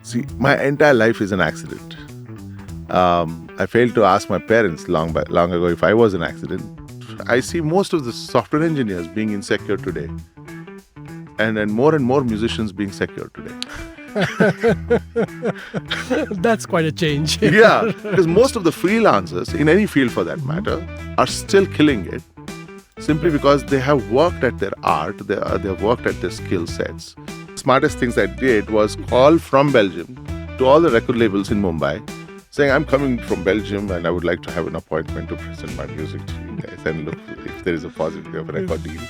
See, my entire life is an accident. I failed to ask my parents long ago if I was an accident. I see most of the software engineers being insecure today, and then more and more musicians being secure today. That's quite a change. Yeah, because most of the freelancers, in any field for that matter, are still killing it simply because they have worked at their art, they have worked at their skill sets. Smartest things I did was call from Belgium to all the record labels in Mumbai, saying, I'm coming from Belgium and I would like to have an appointment to present my music to you guys and look if there is a possibility of a record deal.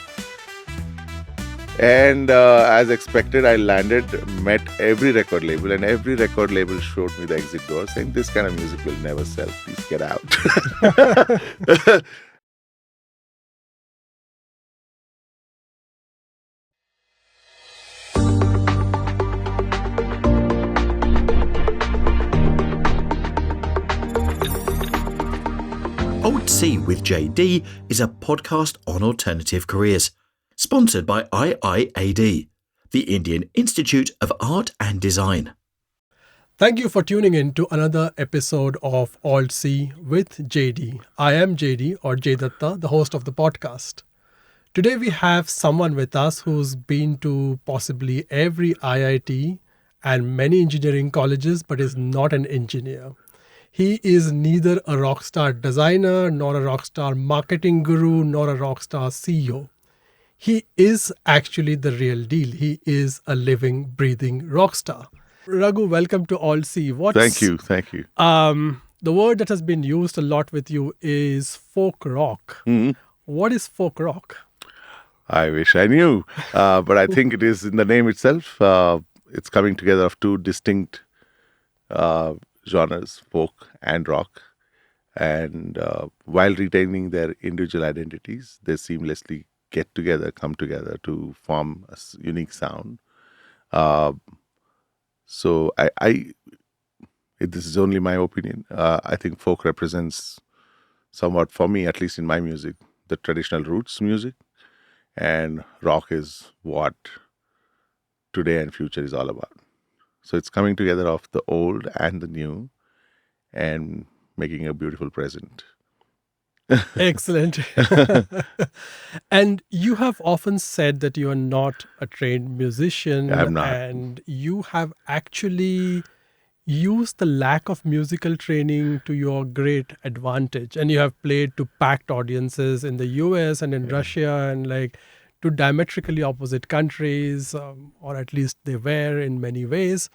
And as expected, I landed, met every record label, and every record label showed me the exit door saying, this kind of music will never sell. Please get out. AltC with JD is a podcast on alternative careers, sponsored by IIAD, the Indian Institute of Art and Design. Thank you for tuning in to another episode of AltC with JD. I am JD or J Dutta, the host of the podcast. Today we have someone with us who's been to possibly every IIT and many engineering colleges, but is not an engineer. He is neither a rockstar designer, nor a rockstar marketing guru, nor a rockstar CEO. He is actually the real deal. He is a living, breathing rockstar. Raghu, welcome to AltC. Thank you. The word that has been used a lot with you is folk rock. Mm-hmm. What is folk rock? I wish I knew, but I think it is in the name itself. It's coming together of two distinct genres, folk and rock. And while retaining their individual identities, they seamlessly come together to form a unique sound. So this is only my opinion. I think folk represents somewhat, for me, at least in my music, the traditional roots music. And rock is what today and future is all about. So it's coming together of the old and the new and making a beautiful present. Excellent. And you have often said that you are not a trained musician. I'm not. And you have actually used the lack of musical training to your great advantage. And you have played to packed audiences in the US and in Russia and to diametrically opposite countries, or at least they were in many ways.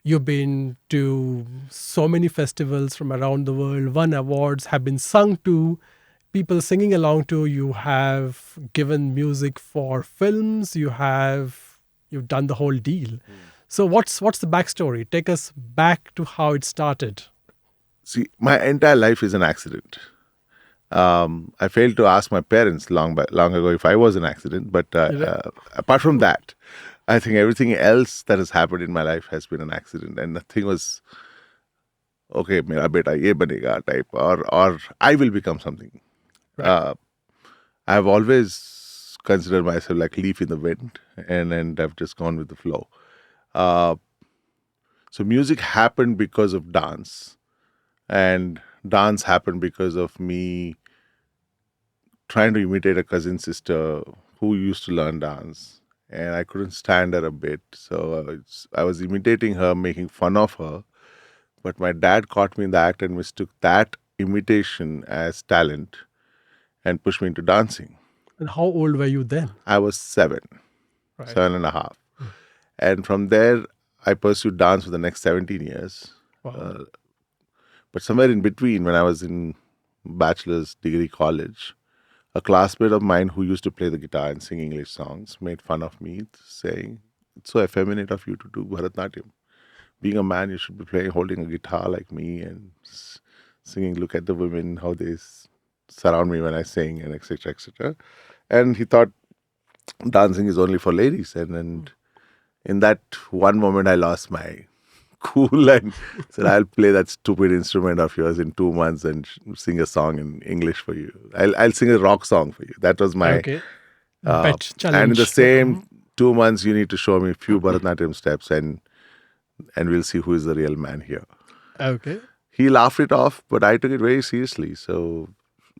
You've been to so many festivals from around the world, won awards, have been sung to, people singing along to. You have given music for films. You've done the whole deal. So what's the backstory? Take us back to how it started. See, my entire life is an accident. I failed to ask my parents long ago if I was an accident, but apart from that, I think everything else that has happened in my life has been an accident, and nothing was okay. Mera beta ye banega type, or I will become something. Right. I've always considered myself like leaf in the wind, and I've just gone with the flow. So music happened because of dance, and dance happened because of me trying to imitate a cousin sister who used to learn dance. And I couldn't stand her a bit. So I was imitating her, making fun of her. But my dad caught me in the act and mistook that imitation as talent and pushed me into dancing. And how old were you then? I was 7, Right. 7.5. And from there, I pursued dance for the next 17 years. Wow. But somewhere in between, when I was in bachelor's degree college, a classmate of mine who used to play the guitar and sing English songs made fun of me, saying, it's so effeminate of you to do Bharatanatyam. Being a man, you should be holding a guitar like me and singing, look at the women, how they surround me when I sing, and etc., etc. And he thought dancing is only for ladies. And in that one moment, I lost my cool and said, I'll play that stupid instrument of yours in 2 months and sing a song in English for you. I'll sing a rock song for you. That was my bet challenge. And in the same 2 months, you need to show me a few Bharatanatyam steps. And and we'll see who is the real man here. Okay. He laughed it off, but I took it very seriously. So,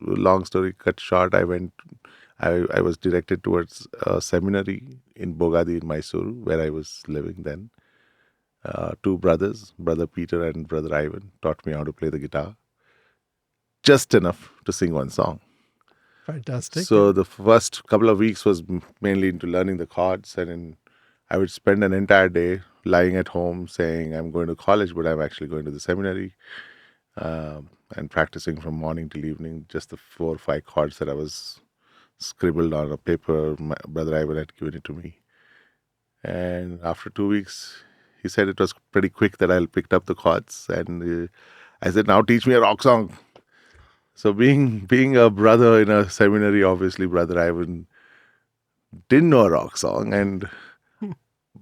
long story cut short, I was directed towards a seminary in Bogadi in Mysuru, where I was living then. Two brothers, brother Peter and brother Ivan, taught me how to play the guitar. Just enough to sing one song. Fantastic. So the first couple of weeks was mainly into learning the chords, and then I would spend an entire day lying at home saying I'm going to college, but I'm actually going to the seminary, and practicing from morning till evening, just the 4 or 5 chords that I was scribbled on a paper. My brother Ivan had given it to me. And after 2 weeks, he said it was pretty quick that I picked up the chords. And I said, now teach me a rock song. So being a brother in a seminary, obviously brother Ivan didn't know a rock song,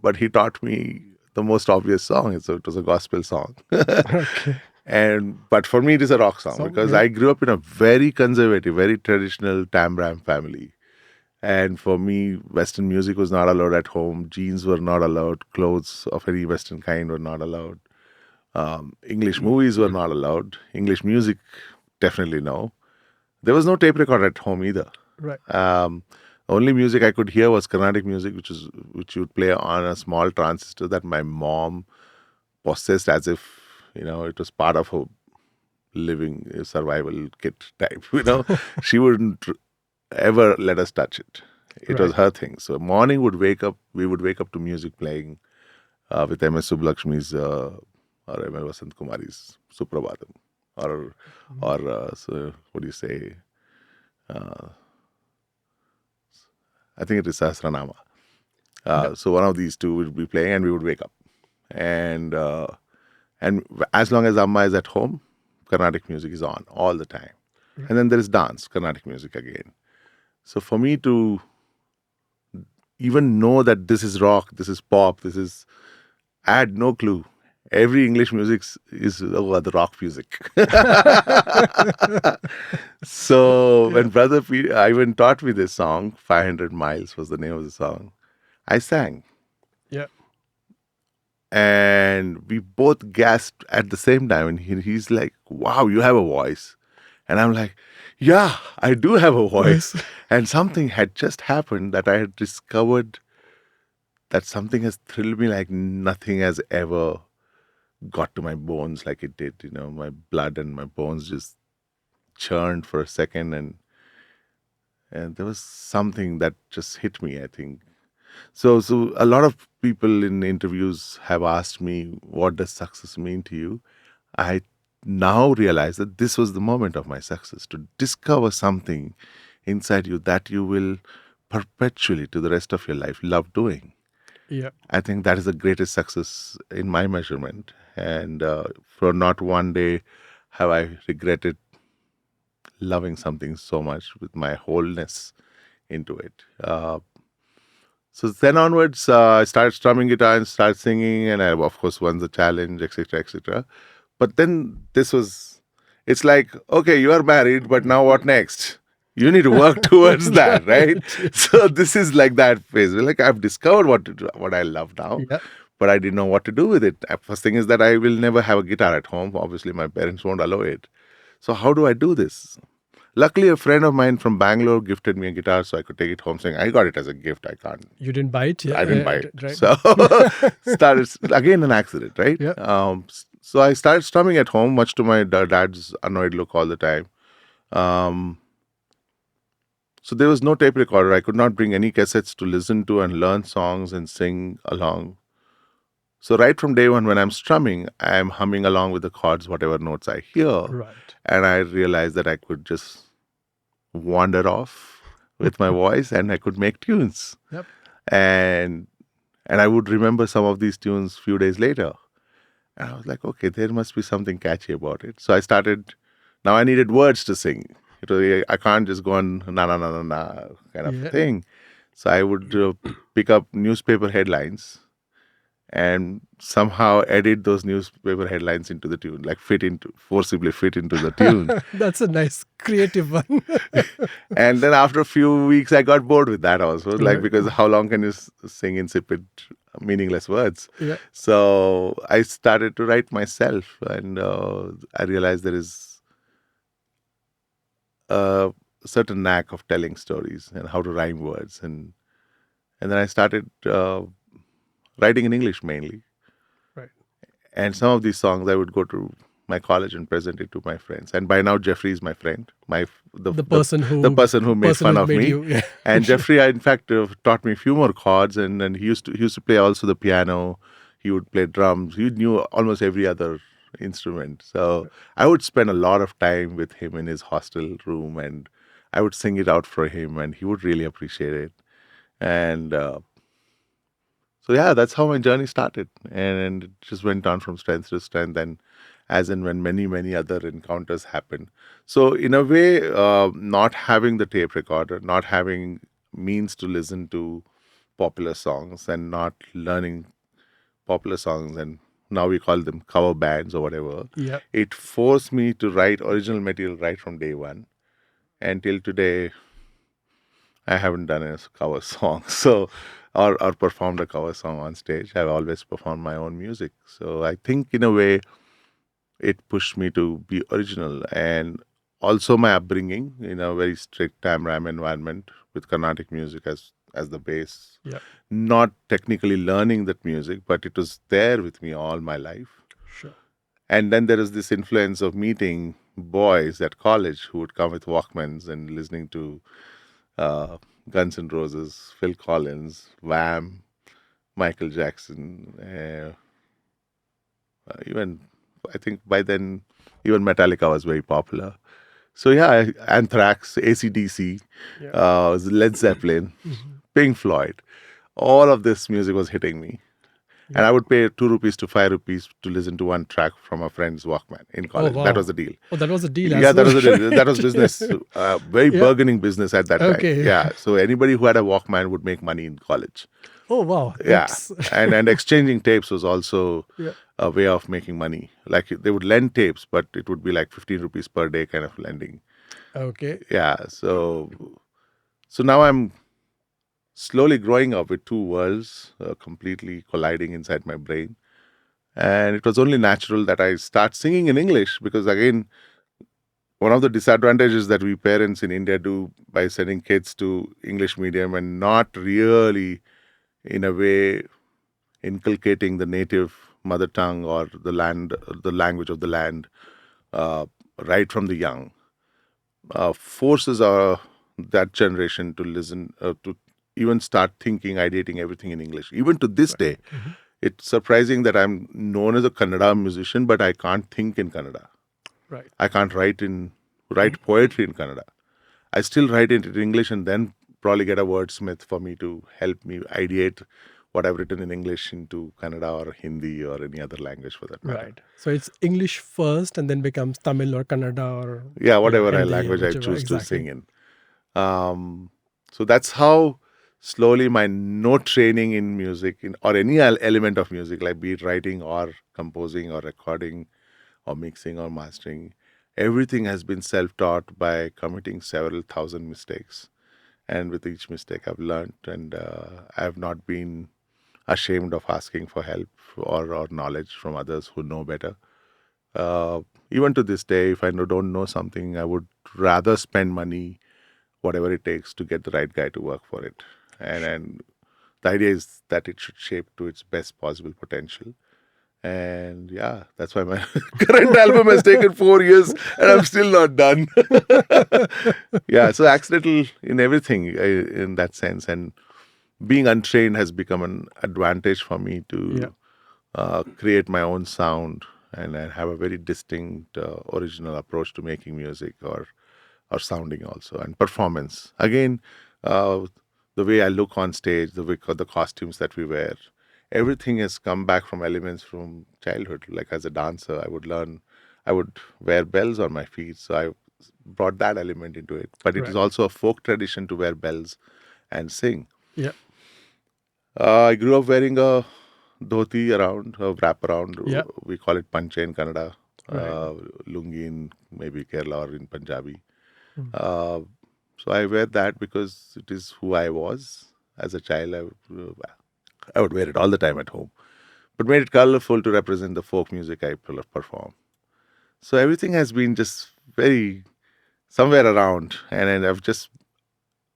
but he taught me the most obvious song. So it was a gospel song. Okay. But for me, it is a rock song because yeah. I grew up in a very conservative, very traditional Tambram family. And for me, Western music was not allowed at home. Jeans were not allowed. Clothes of any Western kind were not allowed. English movies were not allowed. English music, definitely no. There was no tape recorder at home either. Right. Only music I could hear was Carnatic music, which you would play on a small transistor that my mom possessed as if, it was part of her living survival kit type. She wouldn't ever let us touch it. It was her thing. So morning we would wake up to music playing with M.S. Subbulakshmi's or M.L. Vasant Kumari's Suprabhatam, or so what do you say? I think it is Sahasranama. So one of these two would be playing, and we would wake up, and as long as Amma is at home, Carnatic music is on all the time. And then there is dance, Carnatic music again. So for me to even know that this is rock, this is pop, I had no clue. Every English music is the rock music. So when Brother Ivan taught me this song, 500 Miles was the name of the song, I sang. Yeah. And we both gasped at the same time. And he's like, wow, you have a voice. And I'm like, yeah, I do have a voice. And something had just happened that I had discovered that something has thrilled me like nothing has ever got to my bones like it did. My blood and my bones just churned for a second. And there was something that just hit me, I think. So a lot of people in interviews have asked me, what does success mean to you? I now realize that this was the moment of my success, to discover something inside you that you will perpetually to the rest of your life love doing. Yeah. I think that is the greatest success in my measurement. And for not one day have I regretted loving something so much with my wholeness into it. So then onwards, I started strumming guitar and started singing, and I, of course, won the challenge, etc., etc. But then it's like, okay, you are married, but now what next? You need to work towards that, right? So this is like that phase. Like I've discovered what I love now, but I didn't know what to do with it. First thing is that I will never have a guitar at home. Obviously, my parents won't allow it. So how do I do this? Luckily, a friend of mine from Bangalore gifted me a guitar so I could take it home, saying, I got it as a gift. I can't. You didn't buy it? Yeah. I didn't buy it. Right. So started, again, an accident, right? Yeah. So I started strumming at home, much to my dad's annoyed look all the time. So there was no tape recorder. I could not bring any cassettes to listen to and learn songs and sing along. So right from day one, when I'm strumming, I'm humming along with the chords, whatever notes I hear. Right. And I realized that I could just wander off with my voice and I could make tunes. Yep. And I would remember some of these tunes a few days later. And I was like, okay, there must be something catchy about it. So I started, now I needed words to sing. I can't just go on na na na na na kind of thing. So I would pick up newspaper headlines and somehow edit those newspaper headlines into the tune, like forcibly fit into the tune. That's a nice creative one. And then after a few weeks, I got bored with that also, because how long can you sing insipid meaningless words. Yeah. So I started to write myself, and I realized there is a certain knack of telling stories and how to rhyme words, and then I started writing in English mainly. Right. And some of these songs I would go to my college and present it to my friends. And by now Jeffrey is my friend, The person the who person who made fun of made me. you. Yeah. And Jeffrey, in fact, taught me a few more chords, and he used to play also the piano. He would play drums. He knew almost every other instrument. So I would spend a lot of time with him in his hostel room, and I would sing it out for him, and he would really appreciate it. And so yeah, that's how my journey started, and it just went on from strength to strength, and as and when many other encounters happened. So in a way, not having the tape recorder, not having means to listen to popular songs, and not learning popular songs, and now we call them cover bands or whatever. Yeah. It forced me to write original material right from day one, and till today I haven't done a cover song, so or performed a cover song on stage. I've always performed my own music. So I think in a way it pushed me to be original, and also my upbringing in a very strict Tamram environment with Carnatic music as the base. Yeah. Not technically learning that music, but it was there with me all my life. Sure. And then there is this influence of meeting boys at college who would come with Walkmans and listening to uh, Guns N' Roses, Phil Collins, Wham, Michael Jackson, even I think by then even Metallica was very popular. So yeah, Anthrax, AC/DC, Yeah. Led Zeppelin, Pink Floyd, all of this music was hitting me. And I would pay 2 rupees to 5 rupees to listen to one track from a friend's Walkman in college. wow. That was the deal. Oh, that was a deal. Yeah, as that well. was the deal. That was business. Very Yeah. burgeoning business at that time. Okay. Yeah. So anybody who had a Walkman would make money in college. Oh, wow. Yeah. That's- And exchanging tapes was also Yeah. a way of making money. Like they would lend tapes, but it would be like 15 rupees per day kind of lending. Okay. Yeah. So now I'm slowly growing up with two worlds completely colliding inside my brain. And it was only natural that I start singing in English because, again, one of the disadvantages that we parents in India do by sending kids to English medium and not really, in a way, inculcating the native mother tongue or the language of the land, uh, right from the young, forces that generation to listen, to even start thinking, ideating everything in English. Even to this day, it's surprising that I'm known as a Kannada musician, but I can't think in Kannada. Right. I can't write poetry in Kannada. I still write it in English and then probably get a wordsmith for me to help me ideate what I've written in English into Kannada or Hindi or any other language for that matter. Right. So it's English first and then becomes Tamil or Kannada or Yeah, whatever Hindi or language I whichever, choose to exactly. sing in. So that's how slowly my no training in music or any element of music, like be it writing or composing or recording or mixing or mastering, everything has been self-taught by committing several thousand mistakes. And with each mistake I've learned, and I have not been ashamed of asking for help or knowledge from others who know better. Even to this day, if I don't know something, I would rather spend money, whatever it takes, to get the right guy to work for it. And the idea is that it should shape to its best possible potential. And yeah, that's why my current album has taken 4 years and I'm still not done. Yeah, so accidental in everything in that sense. And being untrained has become an advantage for me to create my own sound and have a very distinct original approach to making music or sounding also, and performance. Again, the way I look on stage, the costumes that we wear, everything has come back from elements from childhood. Like as a dancer, I would wear bells on my feet, so I brought that element into it. But it is Right. also a folk tradition to wear bells and sing. Yeah. I grew up wearing a dhoti around, a wrap around. Yeah. We call it panche in Kannada, Right. lungi in maybe Kerala or in Punjabi. So I wear that because it is who I was as a child. I would wear it all the time at home, but made it colorful to represent the folk music I perform. So everything has been just very somewhere around, and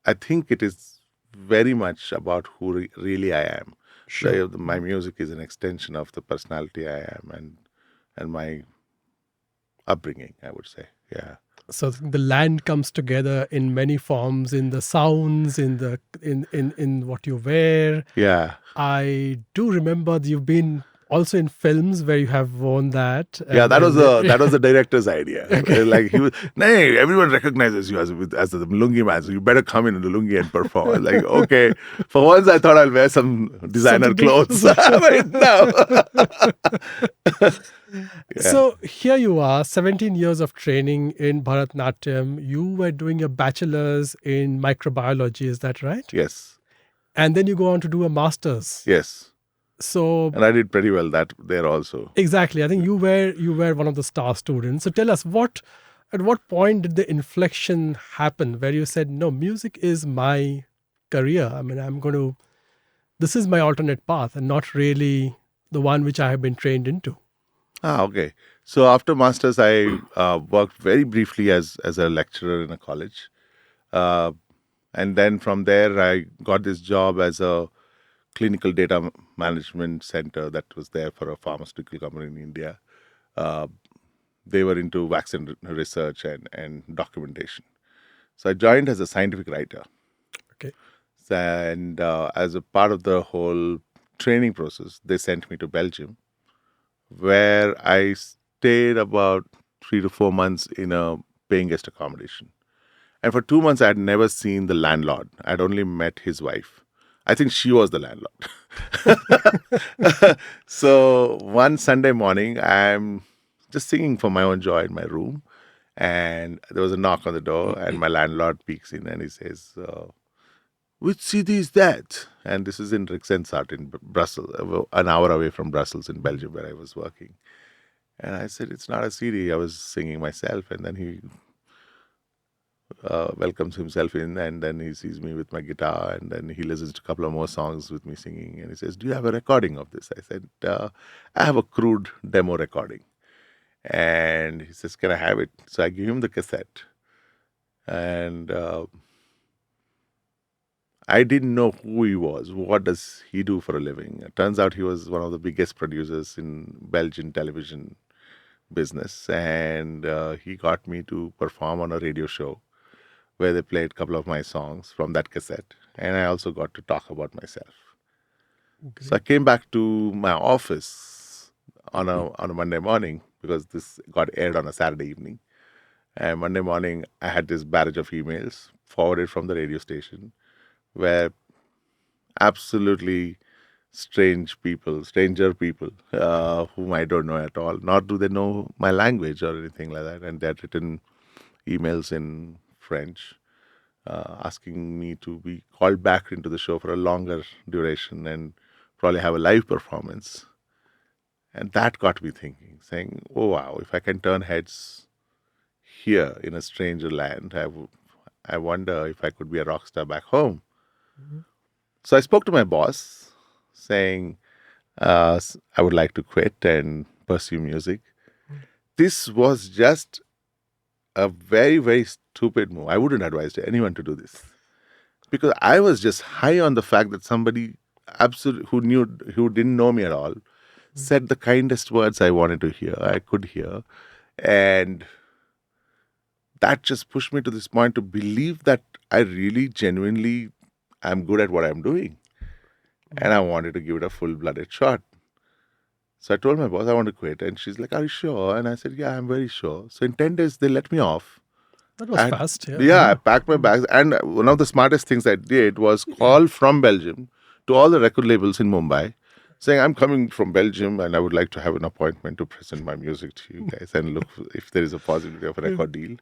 I think it is very much about who really I am. Sure. My music is an extension of the personality I am and my upbringing, I would say. Yeah. So the land comes together in many forms, in the sounds, in what you wear. Yeah. I do remember that you've been also in films where you have worn that. Yeah, And then that was the director's idea. Like he was, nay, everyone recognizes you as the lungi man, so you better come in the lungi and perform. I was like, okay, for once I thought I'll wear some designer something clothes, but no. Yeah. So here you are, 17 years of training in Bharatnatyam. You were doing your bachelor's in microbiology, is that right? Yes, And then you go on to do a master's. yes, So and I did pretty well that there also. exactly, I think you were one of the star students. So tell us at what point did the inflection happen where you said, no, music is my career. I mean, this is my alternate path and not really the one which I have been trained into. Ah, okay. So after masters, I worked very briefly as a lecturer in a college, uh, and then from there I got this job as a clinical data management center that was there for a pharmaceutical company in India. Uh, they were into vaccine research and documentation. So I joined as a scientific writer, Okay. and as a part of the whole training process, they sent me to Belgium, where I stayed about 3 to 4 months in a paying guest accommodation. And for 2 months, I had never seen the landlord. I'd only met his wife. I think she was the landlord. So one Sunday morning, I'm just singing for my own joy in my room. And there was a knock on the door, and my landlord peeks in and he says, which city is that? And this is in Rixensart in Brussels, an hour away from Brussels in Belgium, where I was working. And I said, it's not a CD. I was singing myself. And then he welcomes himself in, and then he sees me with my guitar, and then he listens to a couple of more songs with me singing. And he says, do you have a recording of this? I said, I have a crude demo recording. And he says, can I have it? So I give him the cassette. And I didn't know who he was. What does he do for a living? It turns out he was one of the biggest producers in Belgian television business. And he got me to perform on a radio show where they played a couple of my songs from that cassette. And I also got to talk about myself. Great. So I came back to my office on a Monday morning, because this got aired on a Saturday evening. And Monday morning, I had this barrage of emails forwarded from the radio station, where absolutely stranger people, whom I don't know at all, nor do they know my language or anything like that. And they had written emails in French, asking me to be called back into the show for a longer duration and probably have a live performance. And that got me thinking, saying, oh, wow, if I can turn heads here in a stranger land, I wonder if I could be a rock star back home. Mhm. So I spoke to my boss, saying I would like to quit and pursue music. This was just a very, very stupid move. I wouldn't advise anyone to do this, because I was just high on the fact that somebody who didn't know me at all said the kindest words I could hear. And that just pushed me to this point to believe that I really genuinely am good at what I'm doing. And I wanted to give it a full-blooded shot. So I told my boss I want to quit. And she's like, are you sure? And I said, yeah, I'm very sure. So in 10 days, they let me off. That was fast. Yeah. Yeah, I packed my bags. And one of the smartest things I did was call from Belgium to all the record labels in Mumbai, saying, I'm coming from Belgium and I would like to have an appointment to present my music to you guys and look if there is a possibility of a record deal.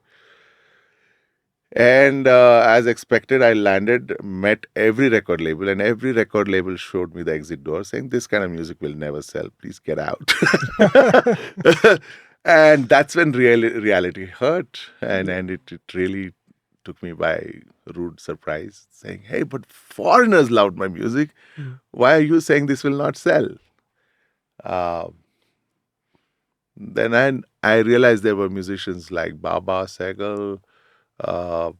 And as expected, I landed, met every record label, and every record label showed me the exit door, saying, this kind of music will never sell. Please get out. And that's when reality hurt. And it really took me by rude surprise, saying, "Hey, but foreigners loved my music. Why are you saying this will not sell?" Uh, then I realized there were musicians like Baba Segal, uh,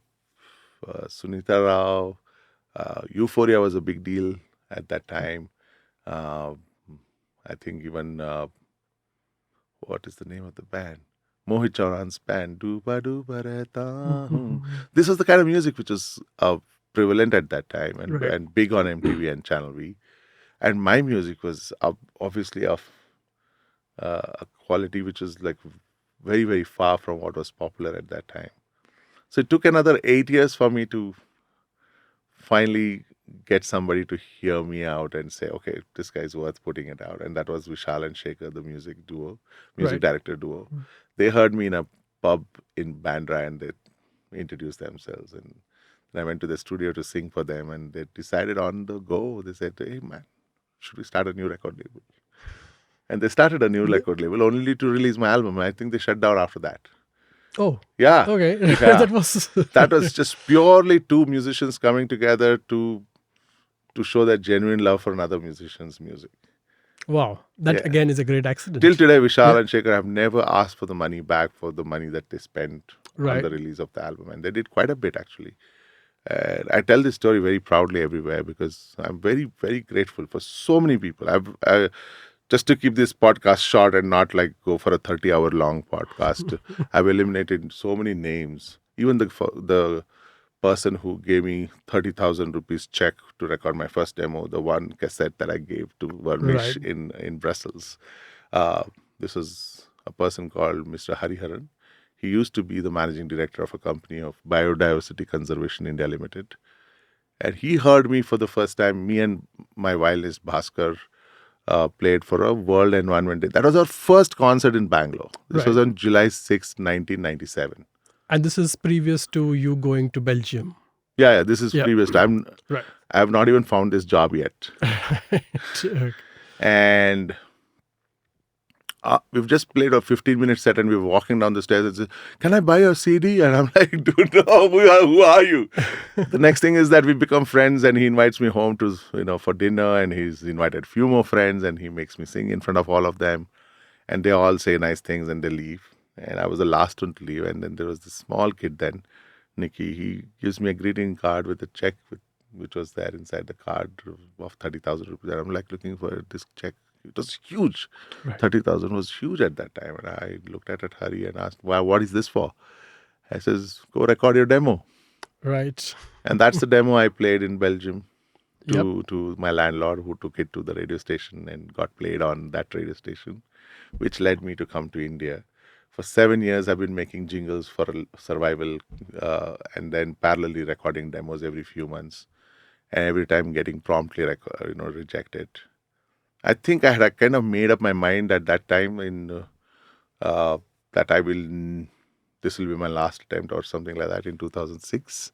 Sunita Rao. Euphoria was a big deal at that time. Uh, I think even what is the name of the band? Mohit Chauhan's band. Dooba dooba rehta hoon. This was the kind of music which was prevalent at that time Right. and big on MTV and Channel V. And my music was obviously of a quality which was like very, very far from what was popular at that time. So it took another 8 years for me to finally get somebody to hear me out and say, okay, this guy's worth putting it out. And that was Vishal-Shekhar, the music Right. director duo. They heard me in a pub in Bandra and they introduced themselves. And I went to the studio to sing for them and they decided on the go. They said, hey, man, should we start a new record label? And they started a new record label only to release my album. I think they shut down after that. Oh, Yeah. okay. Yeah. That was just purely two musicians coming together to show that genuine love for another musician's music. Wow. That again is a great accident. Till today, Vishal and Shakkar have never asked for the money back for the money that they spent on the release of the album. And they did quite a bit, actually. And I tell this story very proudly everywhere because I'm very, very grateful for so many people. Just to keep this podcast short and not like go for a 30-hour long podcast, I've eliminated so many names. Even the person who gave me 30,000 rupees check to record my first demo, the one cassette that I gave to Varnish in Brussels. This was a person called Mr. Hariharan. He used to be the managing director of a company of Biodiversity Conservation India Limited. And he heard me for the first time. Me and my violinist Bhaskar played for a World Environment Day. That was our first concert in Bangalore. This was on July 6, 1997. And this is previous to you going to Belgium. Yeah, this is previous time. I have not even found this job yet. And we've just played a 15-minute set and we were walking down the stairs and said, can I buy your CD? And I'm like, dude, no, who are you? The next thing is that we become friends and he invites me home to, for dinner and he's invited a few more friends and he makes me sing in front of all of them. And they all say nice things and they leave. And I was the last one to leave. And then there was this small kid then, Nicky. He gives me a greeting card with a check which was there inside the card of 30,000 rupees. And I'm like looking for this check. It was huge. 30,000 was huge at that time. And I looked at it, Hari, and asked, wow, what is this for? I says, go record your demo. Right. And that's the demo I played in Belgium to my landlord who took it to the radio station and got played on that radio station, which led me to come to India. For 7 years, I've been making jingles for survival and then parallelly recording demos every few months. And every time getting promptly rejected. I think I had kind of made up my mind at that time that this will be my last attempt or something like that in 2006.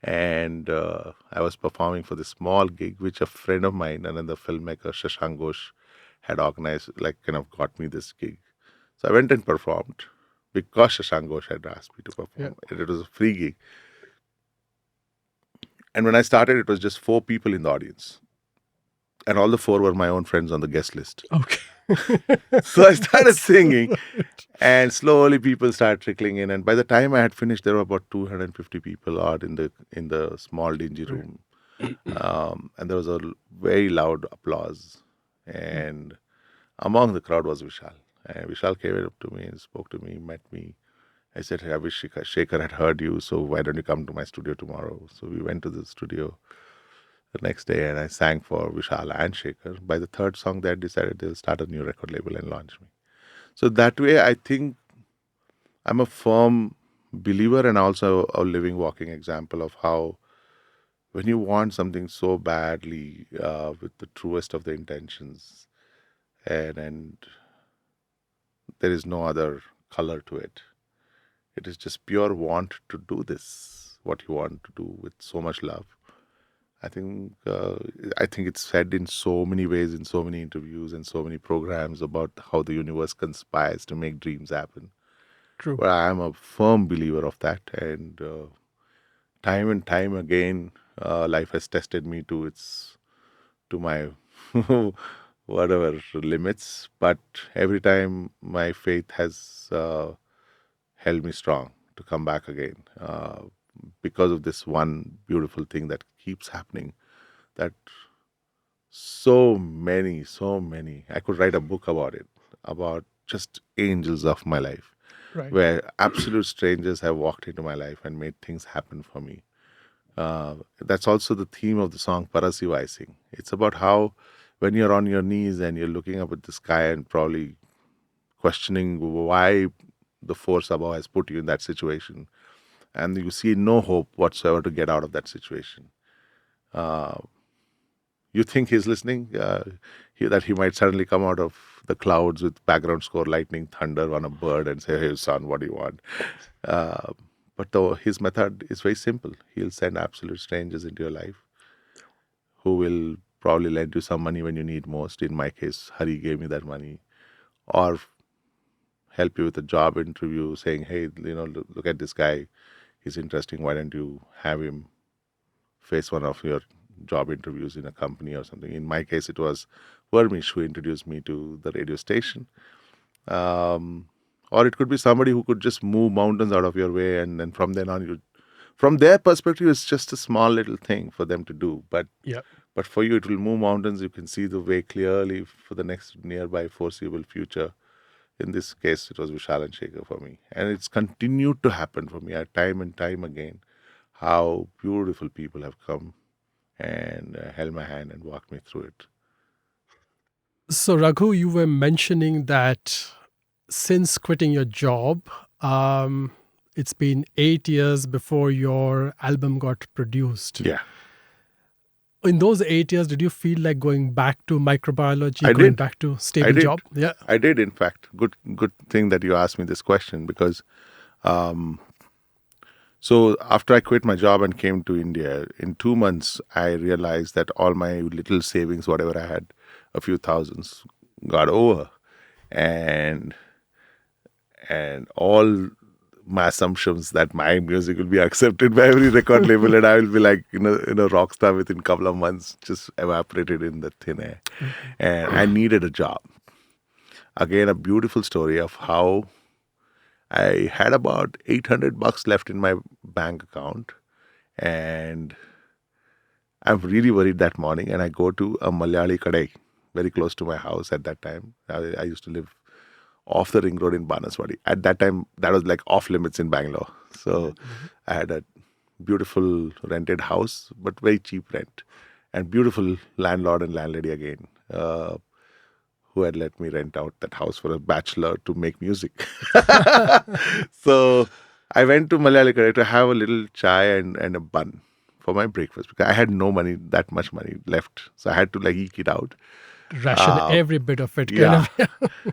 And I was performing for this small gig, which a friend of mine, another filmmaker, Shashank Ghosh, had organized, got me this gig. So I went and performed because Shashank Ghosh had asked me to perform. And it was a free gig. And when I started, it was just 4 people in the audience. And all the 4 were my own friends on the guest list. Okay. So I started singing and slowly people started trickling in. And by the time I had finished, there were about 250 people odd in the small dingy room. And there was a very loud applause. And among the crowd was Vishal. And Vishal came up to me and spoke to me, met me. I said, hey, I wish Shekhar had heard you, so why don't you come to my studio tomorrow? So we went to the studio the next day and I sang for Vishal and Shekhar. By the 3rd song, they had decided they'll start a new record label and launch me. So that way, I think I'm a firm believer and also a living, walking example of how when you want something so badly with the truest of the intentions and there is no other color to it. It is just pure want to do this, what you want to do with so much love. I think it's said in so many ways, in so many interviews and so many programs about how the universe conspires to make dreams happen. True. But I am a firm believer of that. And time and time again, life has tested me to my whatever limits. But every time my faith has held me strong to come back again because of this one beautiful thing that keeps happening. That so many. I could write a book about it, about just angels of my life, Right. where absolute strangers have walked into my life and made things happen for me. That's also the theme of the song Parasiva I sing. It's about how when you're on your knees and you're looking up at the sky and probably questioning why the force above has put you in that situation, and you see no hope whatsoever to get out of that situation. Uh, you think he's listening, that he might suddenly come out of the clouds with background score, lightning, thunder on a bird and say, "Hey, son, what do you want?" Uh, but his method is very simple. He'll send absolute strangers into your life who will probably lend you some money when you need most. In my case, Hari gave me that money. Or help you with a job interview saying, "Hey, look at this guy. He's interesting. Why don't you have him face one of your job interviews in a company or something?" In my case, it was Vermish who introduced me to the radio station. Or it could be somebody who could just move mountains out of your way, and then from then on, from their perspective, it's just a small little thing for them to do. Yeah. But for you, it will move mountains. You can see the way clearly for the next nearby foreseeable future. In this case, it was Vishal-Shekhar for me. And it's continued to happen for me time and time again, how beautiful people have come and held my hand and walked me through it. So, Raghu, you were mentioning that since quitting your job, it's been 8 years before your album got produced. Yeah. In those 8 years, did you feel like going back to microbiology, I going did. back to I stable did. job? Yeah. I did, in fact. Good thing that you asked me this question, because so after I quit my job and came to India, in 2 months, I realized that all my little savings, whatever I had, a few thousands, got over. And all my assumptions that my music will be accepted by every record label and I will be like, a rock star within a couple of months, just evaporated in the thin air. And I needed a job. Again, a beautiful story of how I had about $800 left in my bank account, and I'm really worried that morning. And I go to a Malayali kadai very close to my house at that time. I used to live off the ring road in Banaswadi. At that time, that was like off limits in Bangalore. So I had a beautiful rented house, but very cheap rent, and beautiful landlord and landlady again, who had let me rent out that house for a bachelor to make music. So I went to Malayali Kadai to have a little chai and a bun for my breakfast, because I had no money, that much money left. So I had to eke it out. Ration every bit of it. Yeah.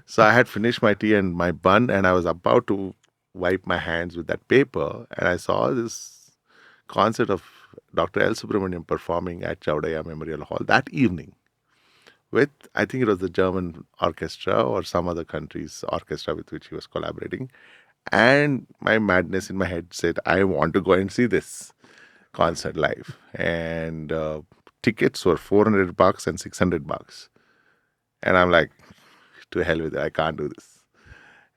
So I had finished my tea and my bun, and I was about to wipe my hands with that paper, and I saw this concert of Dr. L. Subramaniam performing at Chaudhaya Memorial Hall that evening with, I think it was the German orchestra or some other country's orchestra with which he was collaborating. And my madness in my head said, I want to go and see this concert live. And tickets were $400 and $600. And I'm like, to hell with it, I can't do this.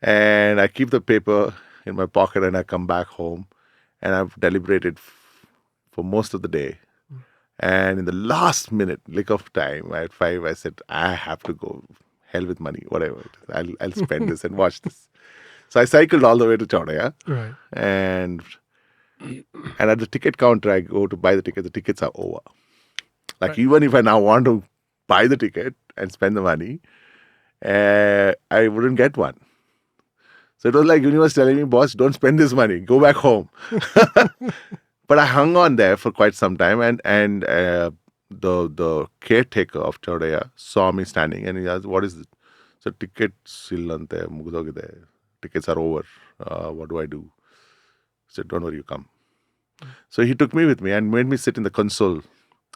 And I keep the paper in my pocket and I come back home, and I've deliberated for most of the day. And in the last minute, lick of time, at 5, I said, I have to go. Hell with money, whatever. I'll spend this and watch this. So I cycled all the way to Chaudhaya. Right. And at the ticket counter, I go to buy the ticket. The tickets are over. Like, Right. even if I now want to buy the ticket and spend the money, I wouldn't get one. So it was like universe telling me, boss, don't spend this money. Go back home. But I hung on there for quite some time, and the caretaker of Chaudhaya saw me standing, and he asked, "What is it?" So tickets illante mugdogide. Tickets are over. What do I do? I said, "Don't worry, you come." So he took me with me and made me sit in the console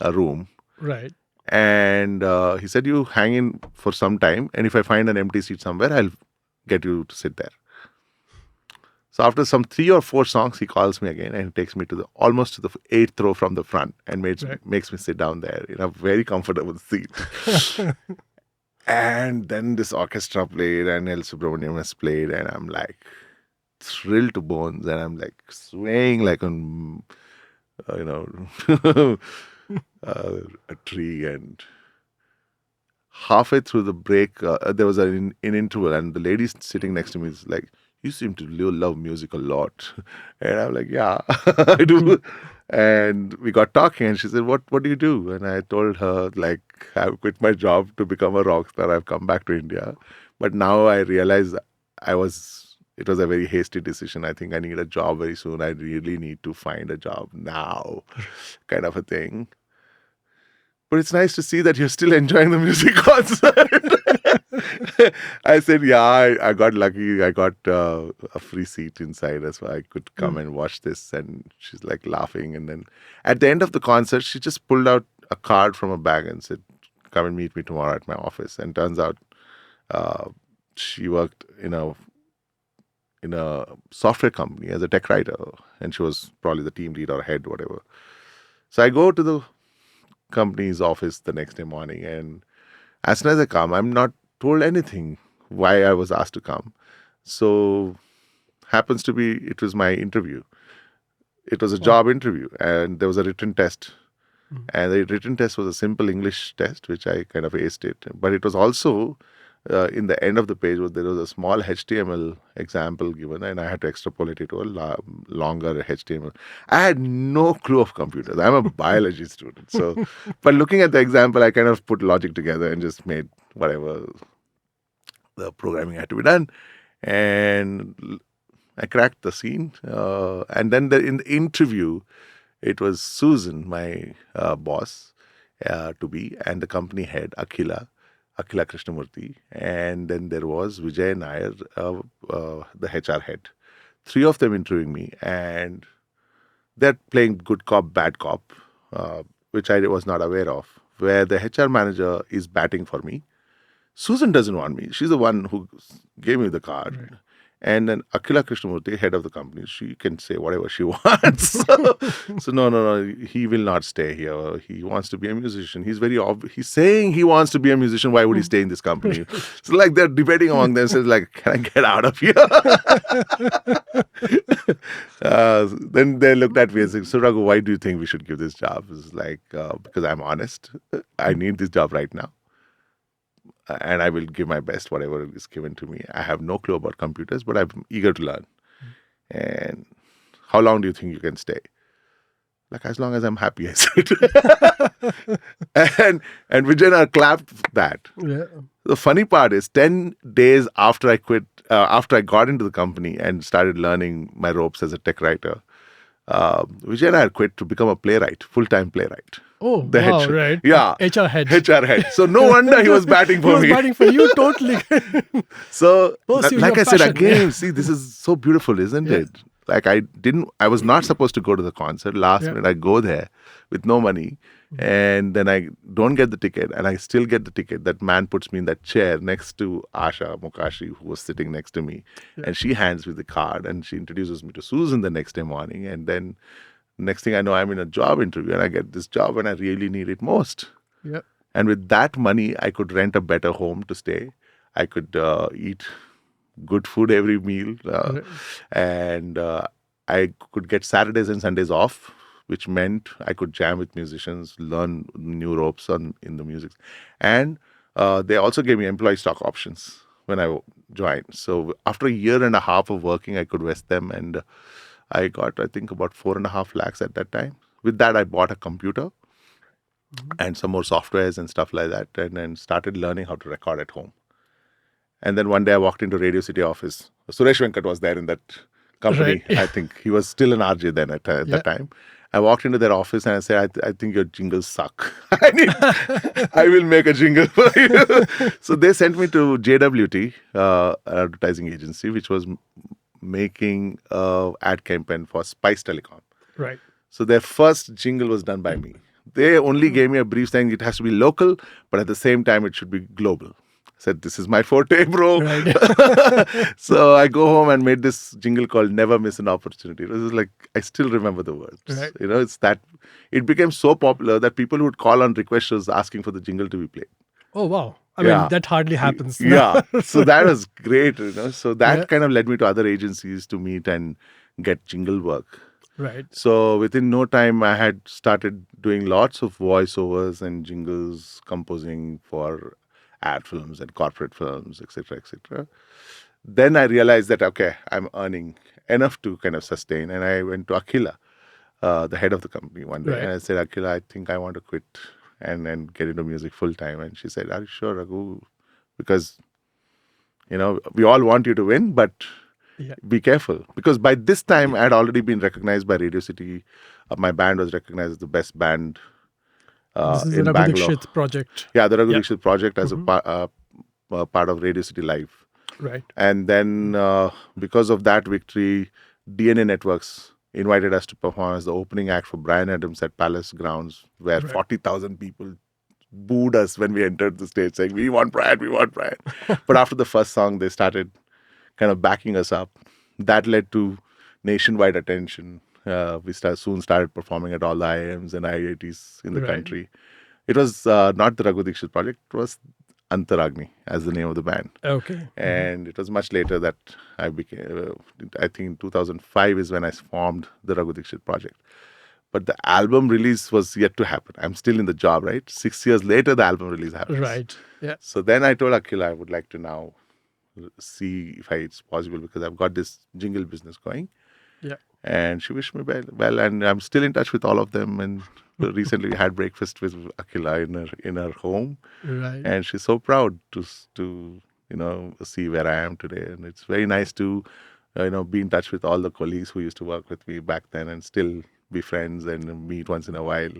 room. Right. And he said, "You hang in for some time, and if I find an empty seat somewhere, I'll get you to sit there." So after some 3 or 4 songs, he calls me again and he takes me to almost to the 8th row from the front and makes me sit down there in a very comfortable seat. And then this orchestra played and El Subramaniam has played, and I'm like thrilled to bones, and I'm like swaying like on, a tree. And halfway through the break, there was an interval, and the lady sitting next to me is like, "You seem to love music a lot." And I'm like, "Yeah, I do." And we got talking, and she said, "What do you do?" And I told her, like, I've quit my job to become a rock star. I've come back to India. But now I realize it was a very hasty decision. I think I need a job very soon. I really need to find a job now, kind of a thing. But it's nice to see that you're still enjoying the music concert. I said, yeah, I got lucky. I got a free seat inside, so I could come and watch this. And she's like laughing. And then at the end of the concert, she just pulled out a card from a bag and said, "Come and meet me tomorrow at my office." And turns out she worked in a software company as a tech writer. And she was probably the team lead or head, whatever. So I go to the company's office the next day morning, and as soon as I come, I'm not told anything why I was asked to come. So happens to be it was my interview. It was a job interview, and there was a written test. And the written test was a simple English test, which I kind of aced it. But it was also in the end of the page, there was a small HTML example given, and I had to extrapolate it to a longer HTML. I had no clue of computers. I'm a biology student. So, but looking at the example, I kind of put logic together and just made whatever the programming had to be done. And I cracked the scene. And then in the interview, it was Susan, my boss to be, and the company head, Akhila Krishnamurthy, and then there was Vijay Nair, the HR head. 3 of them interviewing me, and they're playing good cop, bad cop, which I was not aware of, where the HR manager is batting for me. Susan doesn't want me. She's the one who gave me the card. Right. And then Akhila Krishnamurthy, head of the company, she can say whatever she wants. So no, he will not stay here. He wants to be a musician. He's very he's saying he wants to be a musician. Why would he stay in this company? So like they're debating among themselves, like, can I get out of here? Then they looked at me and said, "So Raghu, why do you think we should give this job?" It's like, because I'm honest. I need this job right now. And I will give my best, whatever is given to me. I have no clue about computers, but I'm eager to learn. And how long do you think you can stay? Like, as long as I'm happy, I said. and Vijayana clapped that. Yeah. The funny part is 10 days after I quit, after I got into the company and started learning my ropes as a tech writer, Vijayana had quit to become a playwright, full-time playwright. Oh, wow, right. Yeah. HR head. HR head. So no wonder he was batting for me. He was batting for you, totally. So, like I said, again, see, this is so beautiful, isn't it? Like I was not supposed to go to the concert. Last minute, I go there with no money. And then I don't get the ticket, and I still get the ticket. That man puts me in that chair next to Asha Mukashi, who was sitting next to me. And she hands me the card, and she introduces me to Susan the next day morning. And then next thing I know, I'm in a job interview, and I get this job when I really need it most. Yep. And with that money, I could rent a better home to stay. I could eat good food every meal. And I could get Saturdays and Sundays off, which meant I could jam with musicians, learn new ropes in the music. And they also gave me employee stock options when I joined. So after a year and a half of working, I could vest them, and I got, I think, about 4.5 lakhs at that time. With that, I bought a computer and some more softwares and stuff like that, and then started learning how to record at home. And then one day I walked into Radio City office. Suresh Venkat was there in that company. Right. I think he was still an RJ then at that time. I walked into their office and I said, I think your jingles suck. I will make a jingle for you. So they sent me to JWT, an advertising agency, which was making an ad campaign for Spice Telecom. Right. So their first jingle was done by me. They only gave me a brief saying it has to be local, but at the same time, it should be global. said, this is my forte, bro. Right. So I go home and made this jingle called Never Miss an Opportunity. It was like, I still remember the words. Right. It's that, it became so popular that people would call on requesters asking for the jingle to be played. Oh, wow. I Yeah. mean, that hardly happens now. Yeah. So that was great, So that Yeah. kind of led me to other agencies to meet and get jingle work. Right. So within no time, I had started doing lots of voiceovers and jingles, composing for ad films and corporate films, etc., etc. Then I realized that, okay, I'm earning enough to kind of sustain. And I went to Akhila, the head of the company, one day. Right. And I said, Akhila, I think I want to quit and get into music full time. And she said, are you sure, Raghu? Because, we all want you to win, but Yeah. be careful. Because by this time, I had already been recognized by Radio City. My band was recognized as the best band This is the in Raghu Bangalore. Dixit Project. Yeah, the Raghu Yeah. Dixit Project as a part of Radio City Live. Right. And then because of that victory, DNA Networks invited us to perform as the opening act for Bryan Adams at Palace Grounds, where Right. 40,000 people booed us when we entered the stage, saying, we want Bryan, we want Bryan. But after the first song, they started kind of backing us up. That led to nationwide attention. We soon started performing at all the IIMs and IITs in the Right. country. It was not the Raghu Dixit Project, it was Antaragni as the name of the band. Okay. And it was much later that I became, I think in 2005 is when I formed the Raghu Dixit Project. But the album release was yet to happen. I'm still in the job, right? 6 years later, the album release happens. Right. Yeah. So then I told Akhil I would like to now see if it's possible because I've got this jingle business going. Yeah. And she wished me well, and I'm still in touch with all of them. And recently we had breakfast with Akhila in her home. Right. And she's so proud to see where I am today, and it's very nice to be in touch with all the colleagues who used to work with me back then, and still be friends and meet once in a while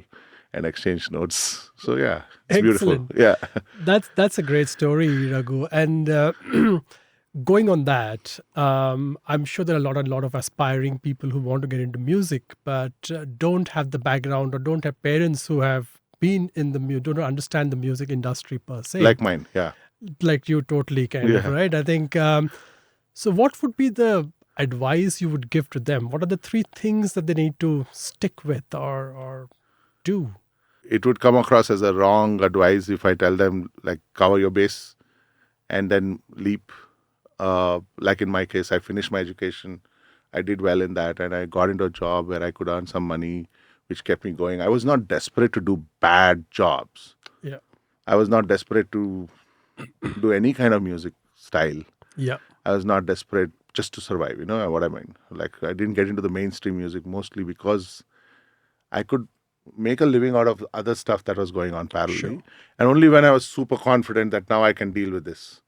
and exchange notes. So yeah, it's Excellent. beautiful. Yeah, That's a great story, Raghu. And going on that, I'm sure there are a lot of aspiring people who want to get into music, but don't have the background or don't have parents who have been in the don't understand the music industry per se. like mine. Yeah. Like you totally kind of, Yeah. right? I think, so what would be the advice you would give to them? What are the 3 things that they need to stick with or do? It would come across as a wrong advice if I tell them like cover your base and then leap. Like in my case, I finished my education. I did well in that, and I got into a job where I could earn some money, which kept me going. I was not desperate to do bad jobs. Yeah. I was not desperate to do any kind of music style. Yeah. I was not desperate just to survive, you know what I mean? Like, I didn't get into the mainstream music mostly because I could make a living out of other stuff that was going on parallelly. Sure. And only when I was super confident that now I can deal with this,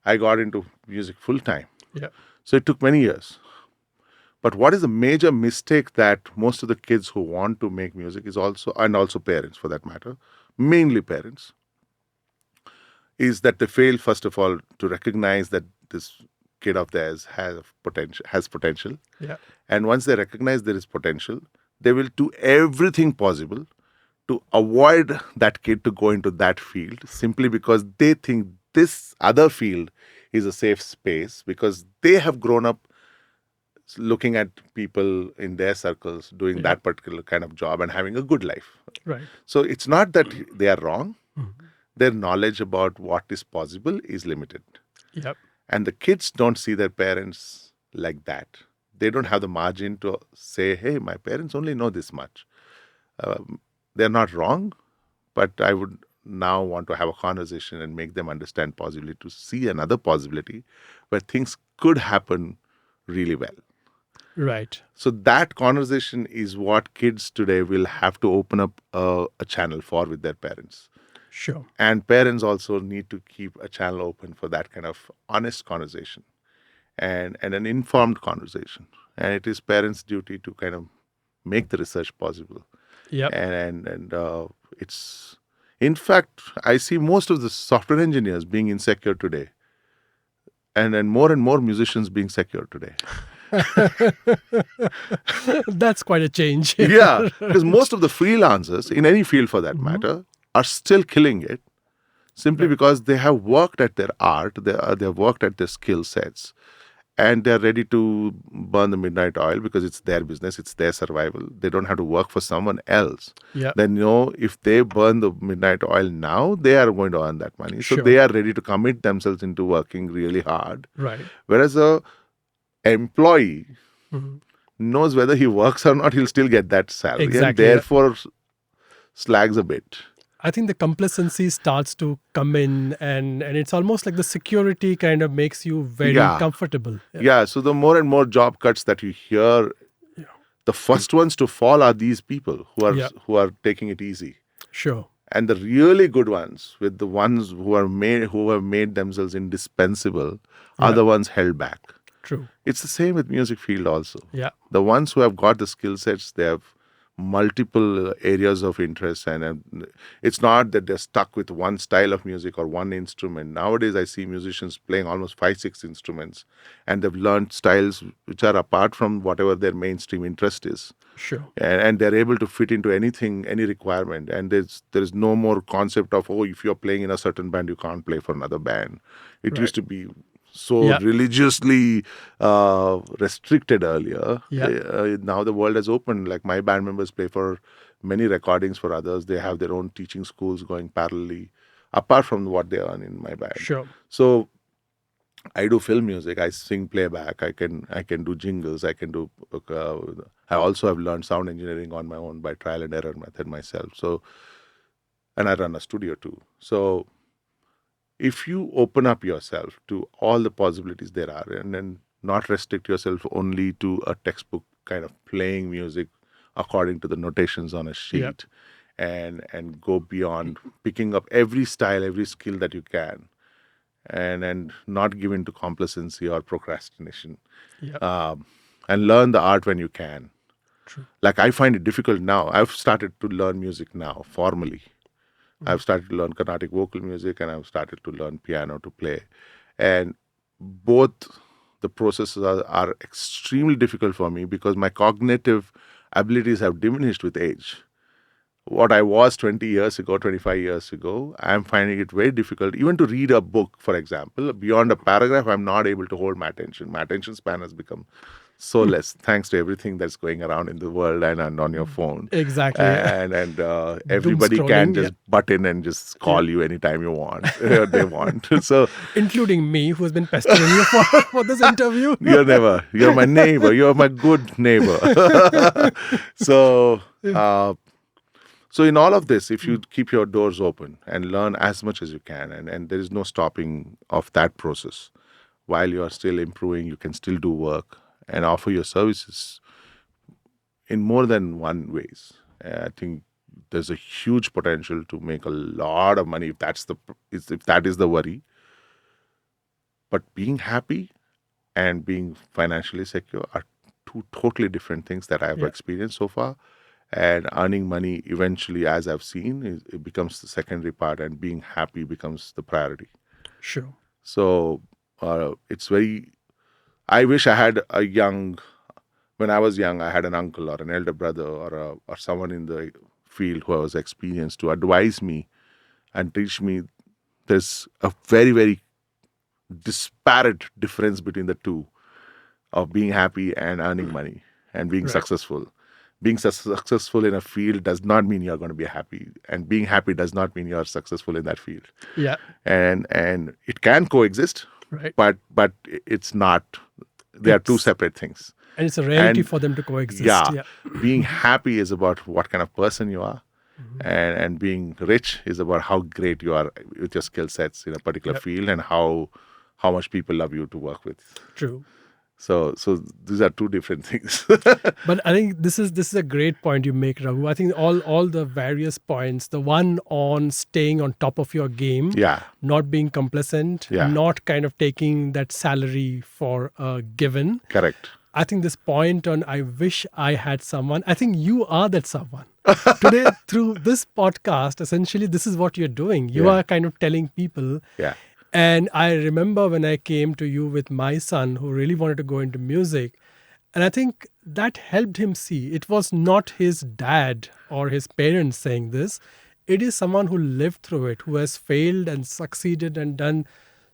I got into music full time. Yeah. So it took many years. But what is the major mistake that most of the kids who want to make music is also, and also parents for that matter, mainly parents, is that they fail, first of all, to recognize that this kid of theirs has potential. Yeah. And once they recognize there is potential, they will do everything possible to avoid that kid to go into that field simply because they think this other field is a safe space because they have grown up looking at people in their circles doing that particular kind of job and having a good life. Right. So it's not that they are wrong. Mm-hmm. Their knowledge about what is possible is limited. Yep. And the kids don't see their parents like that. They don't have the margin to say, hey, my parents only know this much. They're not wrong, but I would now want to have a conversation and make them understand possibly to see another possibility where things could happen really well. Right. So that conversation is what kids today will have to open up a channel for with their parents. Sure. And parents also need to keep a channel open for that kind of honest conversation and an informed conversation. And it is parents' duty to kind of make the research possible. Yep. And it's, in fact, I see most of the software engineers being insecure today. And more musicians being secure today. That's quite a change. Yeah, because most of the freelancers, in any field for that matter, are still killing it simply Right. because they have worked at their art, they have worked at their skill sets, and they're ready to burn the midnight oil because it's their business, it's their survival. They don't have to work for someone else. Yeah. Then, if they burn the midnight oil now, they are going to earn that money. So Sure. they are ready to commit themselves into working really hard. Right. Whereas a employee Mhm. knows whether he works or not, he'll still get that salary, and Exactly. therefore slags a bit. I think the complacency starts to come in, and it's almost like the security kind of makes you very Yeah. comfortable. Yeah. So the more and more job cuts that you hear, Yeah. the first ones to fall are these people Yeah. who are taking it easy. Sure. And the really good ones, with the ones who have made themselves indispensable, are Yeah. the ones held back. True. It's the same with music field also. Yeah. The ones who have got the skill sets, they have multiple areas of interest, and it's not that they're stuck with one style of music or one instrument. Nowadays, I see musicians playing almost 5, 6 instruments, and they've learned styles which are apart from whatever their mainstream interest is. Sure. And they're able to fit into anything, any requirement. And there's no more concept of, if you're playing in a certain band, you can't play for another band. It Right. used to be so Yeah. religiously restricted earlier. Yeah. Now the world has opened. Like, my band members play for many recordings for others. They have their own teaching schools going parallelly, apart from what they earn in my band. Sure. So I do film music. I sing playback. I can do jingles. I can do. I also have learned sound engineering on my own by trial and error method myself. So, and I run a studio too. So, if you open up yourself to all the possibilities there are, and then not restrict yourself only to a textbook kind of playing music according to the notations on a sheet, and go beyond picking up every style, every skill that you can, and not give in to complacency or procrastination, Yeah. and learn the art when you can. True. Like, I find it difficult now. I've started to learn music now formally. I've started to learn Carnatic vocal music, and I've started to learn piano to play. And both the processes are extremely difficult for me because my cognitive abilities have diminished with age. What I was 20 years ago, 25 years ago, I'm finding it very difficult even to read a book, for example. Beyond a paragraph, I'm not able to hold my attention. My attention span has become so less, thanks to everything that's going around in the world and on your phone. Exactly. And everybody can scrolling, just butt in and just call you anytime you want. They want. So Including me, who has been pestering you for this interview. you're my neighbor. You're my good neighbor. So in all of this, if you keep your doors open and learn as much as you can, and there is no stopping of that process, while you are still improving, you can still do work and offer your services in more than one ways. I think there's a huge potential to make a lot of money if that is the worry. But being happy and being financially secure are two totally different things that I have Yeah. experienced so far. And earning money eventually, as I've seen, it becomes the secondary part, and being happy becomes the priority. Sure. So it's very. I wish I had when I was young, I had an uncle or an elder brother or someone in the field who was experienced to advise me and teach me. There's a very, very disparate difference between the two of being happy and earning money and being Right. successful. Being successful in a field does not mean you're going to be happy, and being happy does not mean you're successful in that field. Yeah. And it can coexist, Right. but it's not. They are two It's- separate things. And it's a rarity And- for them to coexist. Yeah, being happy is about what kind of person you are, and being rich is about how great you are with your skill sets in a particular Yep. field, and how much people love you to work with. True. So these are two different things. But I think this is a great point you make, Raghu. I think all the various points, the one on staying on top of your game, Yeah, not being complacent, Yeah. not kind of taking that salary for a given. correct. I think this point on I wish I had someone, I think you are that someone. Today, through this podcast, essentially, this is what you're doing. You Yeah. are kind of telling people. Yeah, And I remember when I came to you with my son who really wanted to go into music. And I think that helped him see it was not his dad or his parents saying this. it is someone who lived through it, who has failed and succeeded and done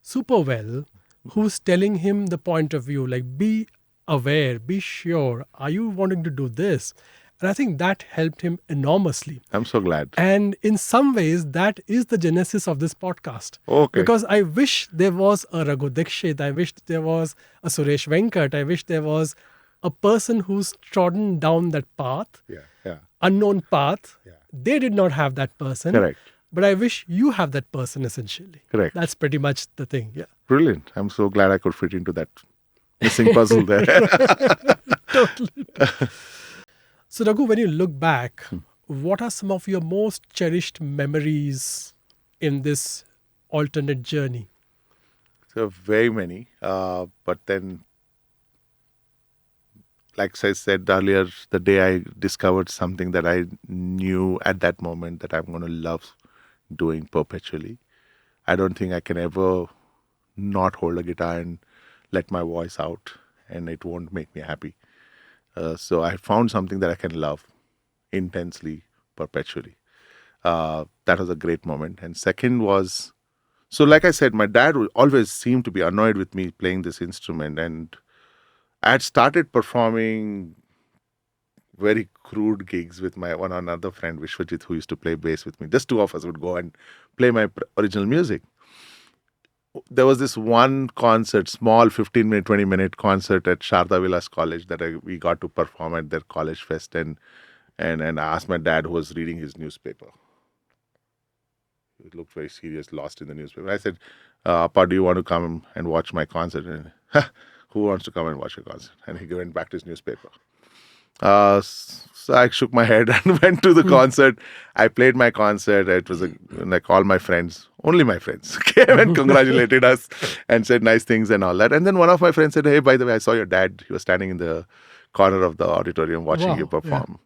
super well, who's telling him the point of view, like, be aware, be sure, are you wanting to do this? And I think that helped him enormously. I'm so glad. And in some ways, that is the genesis of this podcast. Okay. Because I wish there was a Raghu Dixit, I wish there was a Suresh Venkat, I wish there was a person who's trodden down that path, Yeah. unknown path. Yeah. They did not have that person. Correct. But I wish you have that person essentially. Correct. That's pretty much the thing. Yeah. Brilliant. I'm so glad I could fit into that missing puzzle there. Totally. So, Raghu, when you look back, what are some of your most cherished memories in this alternate journey? So very many. But then, like I said earlier, the day I discovered something that I knew at that moment that I'm going to love doing perpetually. I don't think I can ever not hold a guitar and let my voice out, and it won't make me happy. So I found something that I can love intensely, perpetually. That was a great moment. And second was, so like I said, my dad would always seemed to be annoyed with me playing this instrument, and I had started performing very crude gigs with my one another friend, Vishwajit, who used to play bass with me. Just two of us would go and play my original music. There was this one concert, small 15-minute, 20-minute concert at Sharda Vilas College that we got to perform at their college fest. And I asked my dad, who was reading his newspaper. He looked very serious, lost in the newspaper. I said, Appa, do you want to come and watch my concert? And, who wants to come and watch a concert? And he went back to his newspaper. So I shook my head and went to the concert. I played my concert. It was like all my friends, only my friends, came and congratulated us and said nice things and all that. And then one of my friends said, hey, by the way, I saw your dad. He was standing in the corner of the auditorium watching you perform.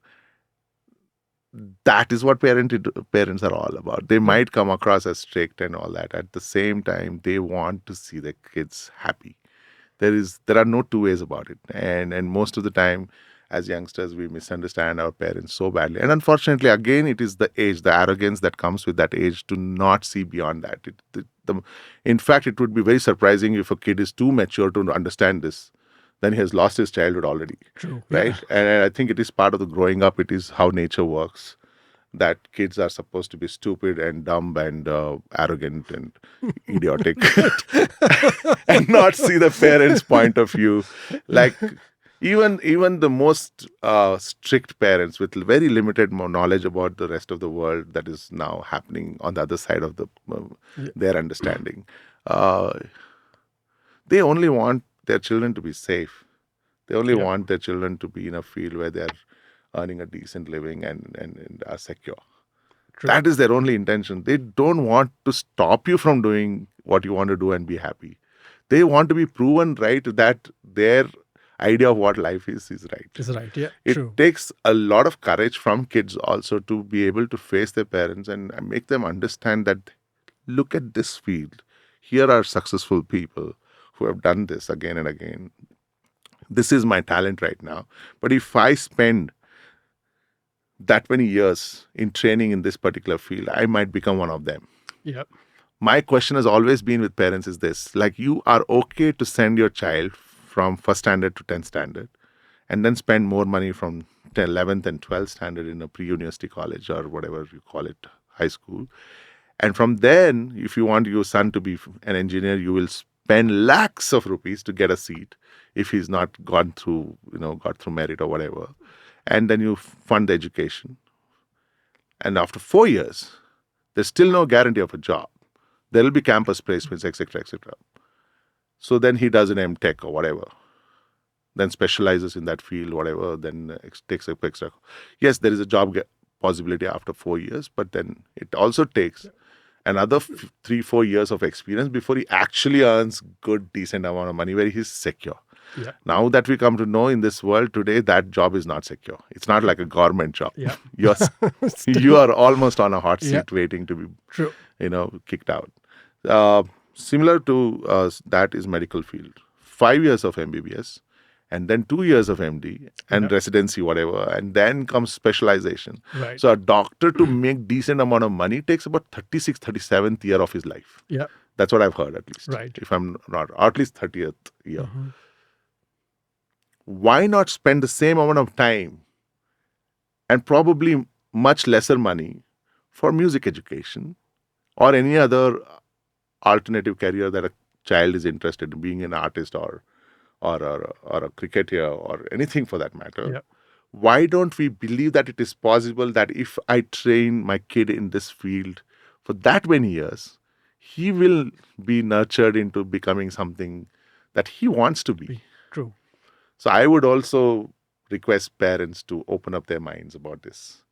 Yeah. That is what parents are all about. They might come across as strict and all that. At the same time, they want to see their kids happy. There are no two ways about it. And most of the time, as youngsters, we misunderstand our parents so badly. And unfortunately, again, it is the age, the arrogance that comes with that age to not see beyond that. In fact, it would be very surprising if a kid is too mature to understand this. Then he has lost his childhood already. True. Right? Yeah. And I think it is part of the growing up. It is how nature works. That kids are supposed to be stupid and dumb and arrogant and idiotic and not see the parents' point of view. Like, even the most strict parents with very limited knowledge about the rest of the world that is now happening on the other side of their understanding, they only want their children to be safe. They only want their children to be in a field where they're earning a decent living and are secure. True. That is their only intention. They don't want to stop you from doing what you want to do and be happy. They want to be proven right that their idea of what life is right. Is right, yeah. It true. Takes a lot of courage from kids also to be able to face their parents and make them understand that, look at this field. Here are successful people who have done this again and again. This is my talent right now. But if I spend that many years in training in this particular field, I might become one of them. Yep. My question has always been with parents is this, like, you are okay to send your child from 1st standard to 10th standard and then spend more money from 11th and 12th standard in a pre-university college or whatever you call it, high school. And from then, if you want your son to be an engineer, you will spend lakhs of rupees to get a seat if he's not got through merit or whatever. And then you fund the education. And after 4 years, there's still no guarantee of a job. There will be campus placements, etc., etc. So then he does an MTech or whatever, then specializes in that field, whatever, then takes a extra. Yes, there is a job possibility after 4 years, but then it also takes another 3-4 years of experience before he actually earns good, decent amount of money where he's secure. Yeah. Now that we come to know in this world today, that job is not secure. It's not like a government job. Yeah. You are almost on a hot seat waiting to be, kicked out. Similar to that is medical field. 5 years of MBBS and then 2 years of MD and Yeah. residency, whatever, and then comes specialization. Right. So a doctor to make decent amount of money takes about 36th, 37th year of his life. Yeah. That's what I've heard, at least. Right. If I'm not, or at least 30th year. Mhm. Why not spend the same amount of time and probably much lesser money for music education or any other alternative career that a child is interested in, being an artist or a cricketer or anything for that matter? Yeah. Why don't we believe that it is possible that if I train my kid in this field for that many years, he will be nurtured into becoming something that he wants to be? True. So I would also request parents to open up their minds about this.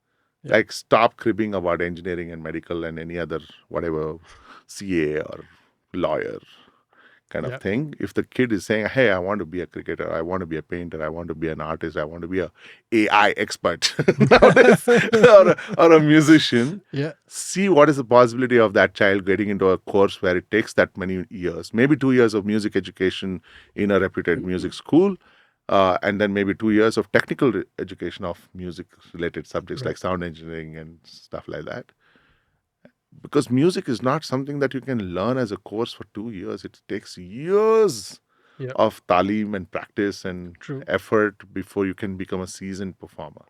Yeah. Like, stop cribbing about engineering and medical and any other, whatever, CA or lawyer kind Yeah. of thing. If the kid is saying, hey, I want to be a cricketer, I want to be a painter, I want to be an artist, I want to be a AI expert nowadays, or a musician, Yeah. see what is the possibility of that child getting into a course where it takes that many years, maybe 2 years of music education in a reputed music school, and then maybe 2 years of technical education of music-related subjects Right. like sound engineering and stuff like that. Because music is not something that you can learn as a course for 2 years. It takes years Yeah. of talim and practice and True. effort before you can become a seasoned performer.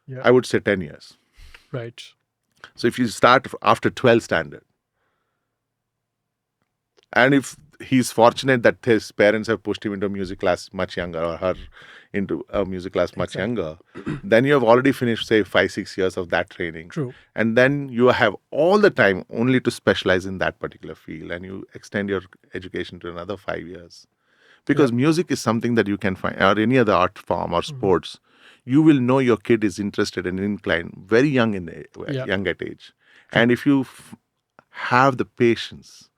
Yeah. I would say 10 years. Right. So if you start after 12 standard, and if he's fortunate that his parents have pushed him into a music class much younger, or her into a music class much younger, then you have already finished, say, 5-6 years of that training. True. And then you have all the time only to specialize in that particular field, and you extend your education to another 5 years. Because music is something that you can find, or any other art form or sports, you will know your kid is interested and inclined very young young at age. And if you have the patience,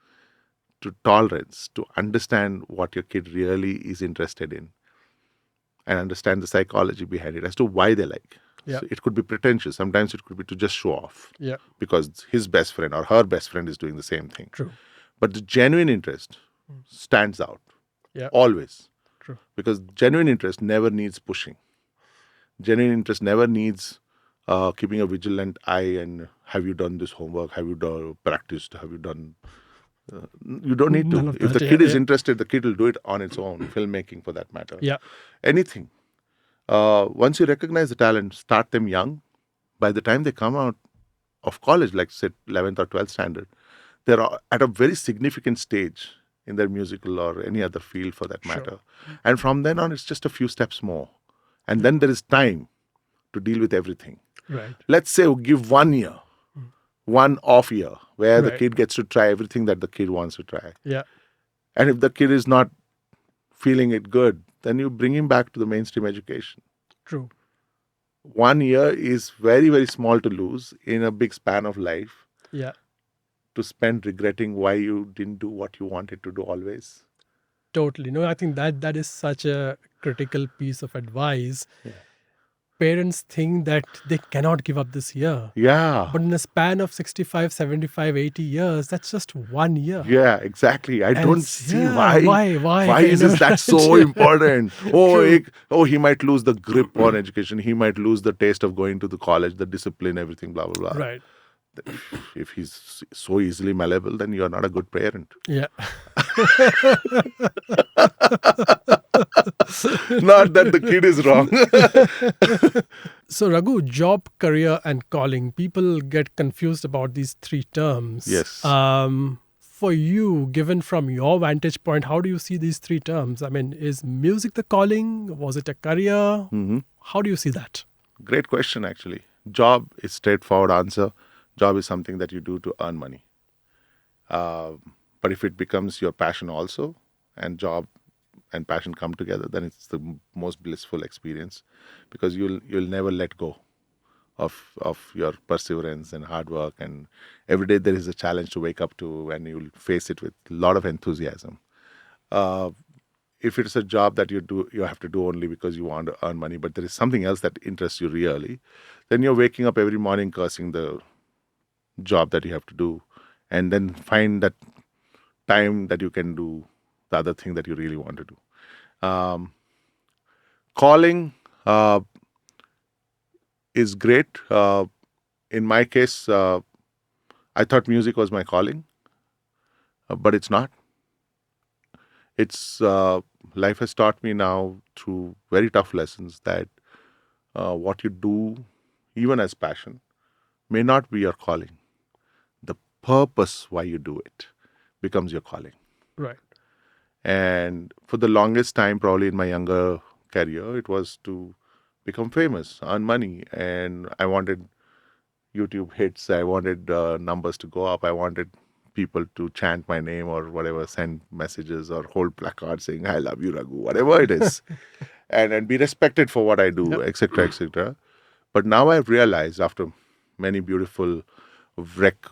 to tolerance, to understand what your kid really is interested in, and understand the psychology behind it as to why they like. Yeah. So it could be pretentious. Sometimes it could be to just show off. Yeah. Because his best friend or her best friend is doing the same thing. True. But the genuine interest stands out. Yeah. Always. True. Because genuine interest never needs pushing. Genuine interest never needs keeping a vigilant eye and have you done this homework? Have you done practiced? Have you done... you don't need to. None of If the that, kid yeah, is yeah. interested, the kid will do it on its own, filmmaking for that matter. Yeah. Anything. Once you recognize the talent, start them young. By the time they come out of college, like say 11th or 12th standard, they're at a very significant stage in their musical or any other field for that matter. And from then on, it's just a few steps more. And then there is time to deal with everything. Right. Let's say we give 1 year, one off year, where the Right. kid gets to try everything that the kid wants to try. Yeah. And if the kid is not feeling it good, then you bring him back to the mainstream education. True. 1 year is very, very small to lose in a big span of life, Yeah. to spend regretting why you didn't do what you wanted to do always. Totally. No, I think that is such a critical piece of advice. Parents think that they cannot give up this year. Yeah. But in a span of 65, 75, 80 years, that's just 1 year. Yeah, exactly. I And don't it's- see yeah, why. why Why is you this know, that so right? important? He might lose the grip on education. He might lose the taste of going to the college, the discipline, everything, blah, blah, blah. Right. If he's so easily malleable, then you are not a good parent. Yeah. Not that the kid is wrong. So, Raghu, job, career, and calling. People get confused about these three terms. Yes. For you, given from your vantage point, how do you see these three terms? I mean, is music the calling? Was it a career? How do you see that? Great question, actually. Job is straightforward answer. Job is something that you do to earn money. But if it becomes your passion also, and job and passion come together, then it's the most blissful experience, because you'll never let go of your perseverance and hard work, and every day there is a challenge to wake up to, and you'll face it with a lot of enthusiasm. If it's a job that you have to do only because you want to earn money, but there is something else that interests you really, then you're waking up every morning cursing the job that you have to do, and then find that time that you can do the other thing that you really want to do. calling is great. In my case, I thought music was my calling, but it's not. It's life has taught me now through very tough lessons that what you do, even as passion, may not be your calling. The purpose why you do it becomes your calling. Right. And for the longest time, probably in my younger career, it was to become famous, earn money. And I wanted YouTube hits. I wanted numbers to go up. I wanted people to chant my name or whatever, send messages or hold placards saying, I love you, Raghu, whatever it is. and be respected for what I do, Yep. etc., etc. But now I've realized after many beautiful wreck,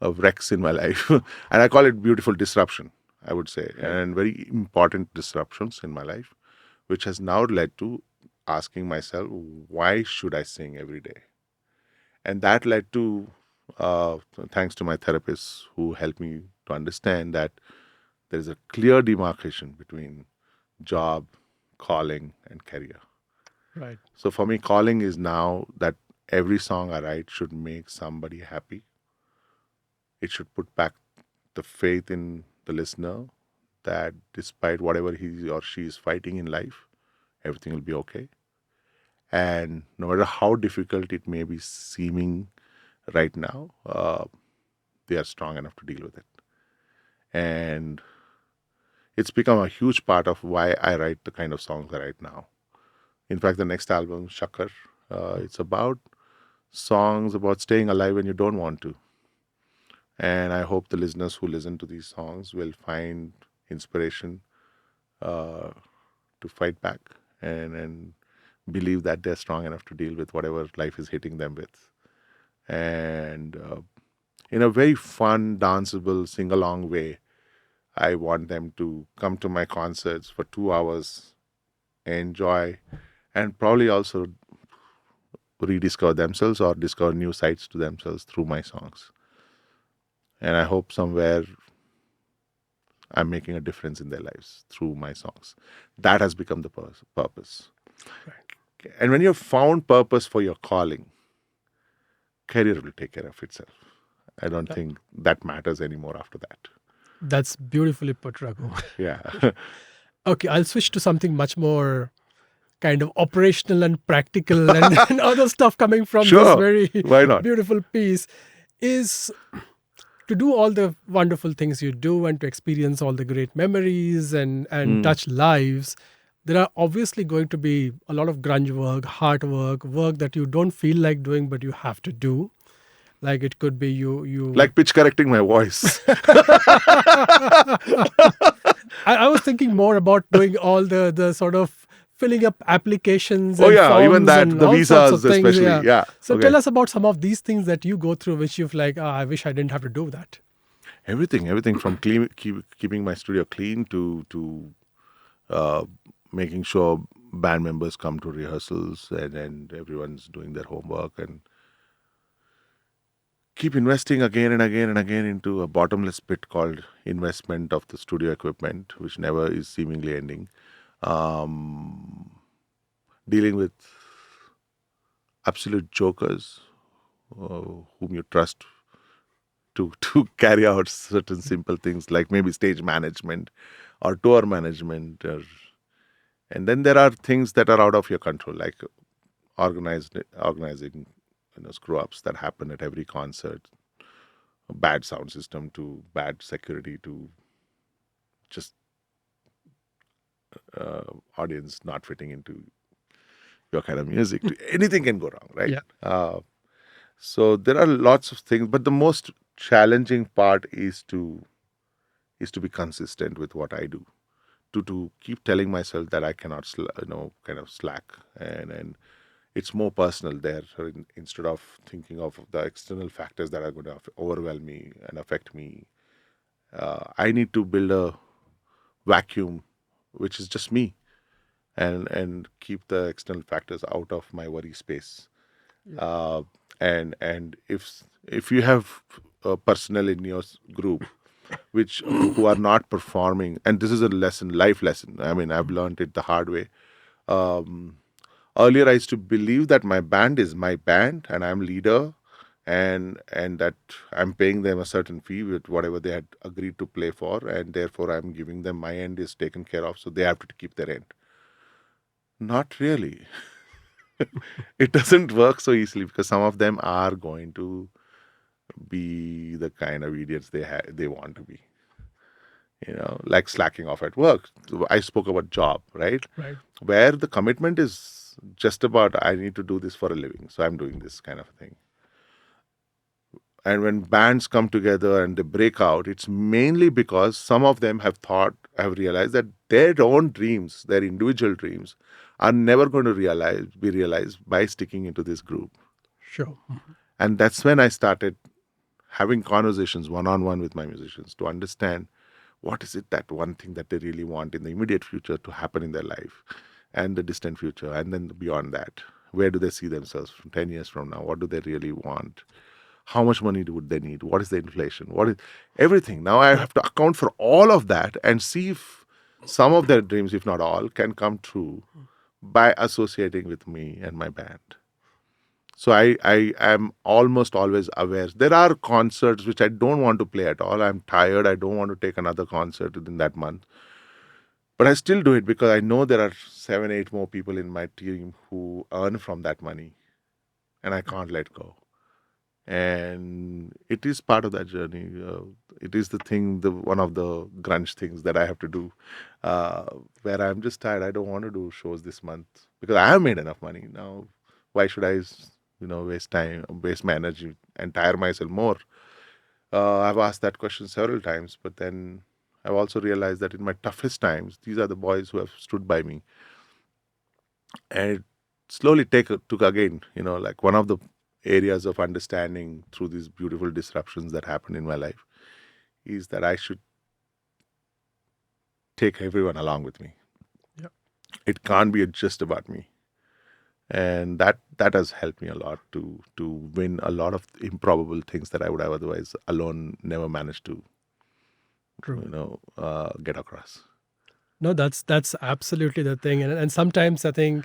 wrecks in my life, and I call it beautiful disruption, I would say, and very important disruptions in my life, which has now led to asking myself, why should I sing every day? And that led to, thanks to my therapists who helped me to understand that there is a clear demarcation between job, calling, and career. Right. So for me, calling is now that every song I write should make somebody happy. It should put back the faith in the listener that despite whatever he or she is fighting in life, everything will be okay. And no matter how difficult it may be seeming right now, they are strong enough to deal with it. And it's become a huge part of why I write the kind of songs I write now. In fact, the next album, Shakkar, it's about songs about staying alive when you don't want to. And I hope the listeners who listen to these songs will find inspiration to fight back and believe that they're strong enough to deal with whatever life is hitting them with. And in a very fun, danceable, sing-along way, I want them to come to my concerts for 2 hours, enjoy, and probably also rediscover themselves or discover new sides to themselves through my songs. And I hope somewhere I'm making a difference in their lives through my songs. That has become the purpose. Right. And when you've found purpose for your calling, career will take care of itself. I don't think that matters anymore after that. That's beautifully put, Raghu. Yeah. Okay, I'll switch to something much more kind of operational and practical and other stuff coming from this Sure. very Why not? beautiful piece is to do all the wonderful things you do and to experience all the great memories and touch lives. There are obviously going to be a lot of grunge work, hard work that you don't feel like doing, but you have to do. Like it could be you Like pitch correcting my voice. I was thinking more about doing all the sort of filling up applications Oh and yeah, even forms that, and the all sorts of visas things. especially. Yeah. So Okay. tell us about some of these things that you go through, which you've like, I wish I didn't have to do that. Everything from keeping my studio clean to making sure band members come to rehearsals and everyone's doing their homework, and keep investing again and again and again into a bottomless pit called investment of the studio equipment, which never is seemingly ending. Dealing with absolute jokers whom you trust to carry out certain simple things like maybe stage management or tour management, and then there are things that are out of your control, like organizing screw ups that happen at every concert, a bad sound system to bad security to just audience not fitting into your kind of music. Anything can go wrong, right? Yeah. So there are lots of things, but the most challenging part is to be consistent with what I do. To keep telling myself that I cannot, kind of slack, and it's more personal there. So instead of thinking of the external factors that are going to overwhelm me and affect me, I need to build a vacuum, which is just me, and keep the external factors out of my worry space. And if you have a personnel in your group which who are not performing, and this is a lesson, life lesson. I mean, I've learned it the hard way. Um, Earlier, I used to believe that my band is my band and I'm leader, and that I'm paying them a certain fee with whatever they had agreed to play for, and therefore I'm giving them my end is taken care of, so they have to keep their end. Not really. It doesn't work so easily because some of them are going to be the kind of idiots they want to be. Like slacking off at work. I spoke about job, right? Right. Where the commitment is just about I need to do this for a living, so I'm doing this kind of thing. And when bands come together and they break out, it's mainly because some of them have realized that their own dreams, their individual dreams, are never going to be realized by sticking into this group. Sure. And that's when I started having conversations one-on-one with my musicians to understand what is it, that one thing that they really want in the immediate future to happen in their life and the distant future, and then beyond that, where do they see themselves from 10 years from now? What do they really want? How much money would they need? What is the inflation? What is everything? Now I have to account for all of that and see if some of their dreams, if not all, can come true by associating with me and my band. So I am almost always aware. There are concerts which I don't want to play at all. I'm tired. I don't want to take another concert within that month. But I still do it because I know there are 7, 8 more people in my team who earn from that money. And I can't let go. And it is part of that journey. It is one of the grunge things that I have to do, where I'm just tired. I don't want to do shows this month because I have made enough money. Now, why should I, waste time, waste my energy, and tire myself more? I've asked that question several times, but then I've also realized that in my toughest times, these are the boys who have stood by me. And it slowly took again, like one of the areas of understanding through these beautiful disruptions that happened in my life is that I should take everyone along with me. Yep. It can't be just about me. And that has helped me a lot to win a lot of improbable things that I would have otherwise alone never managed to get across. No, that's absolutely the thing. And sometimes I think,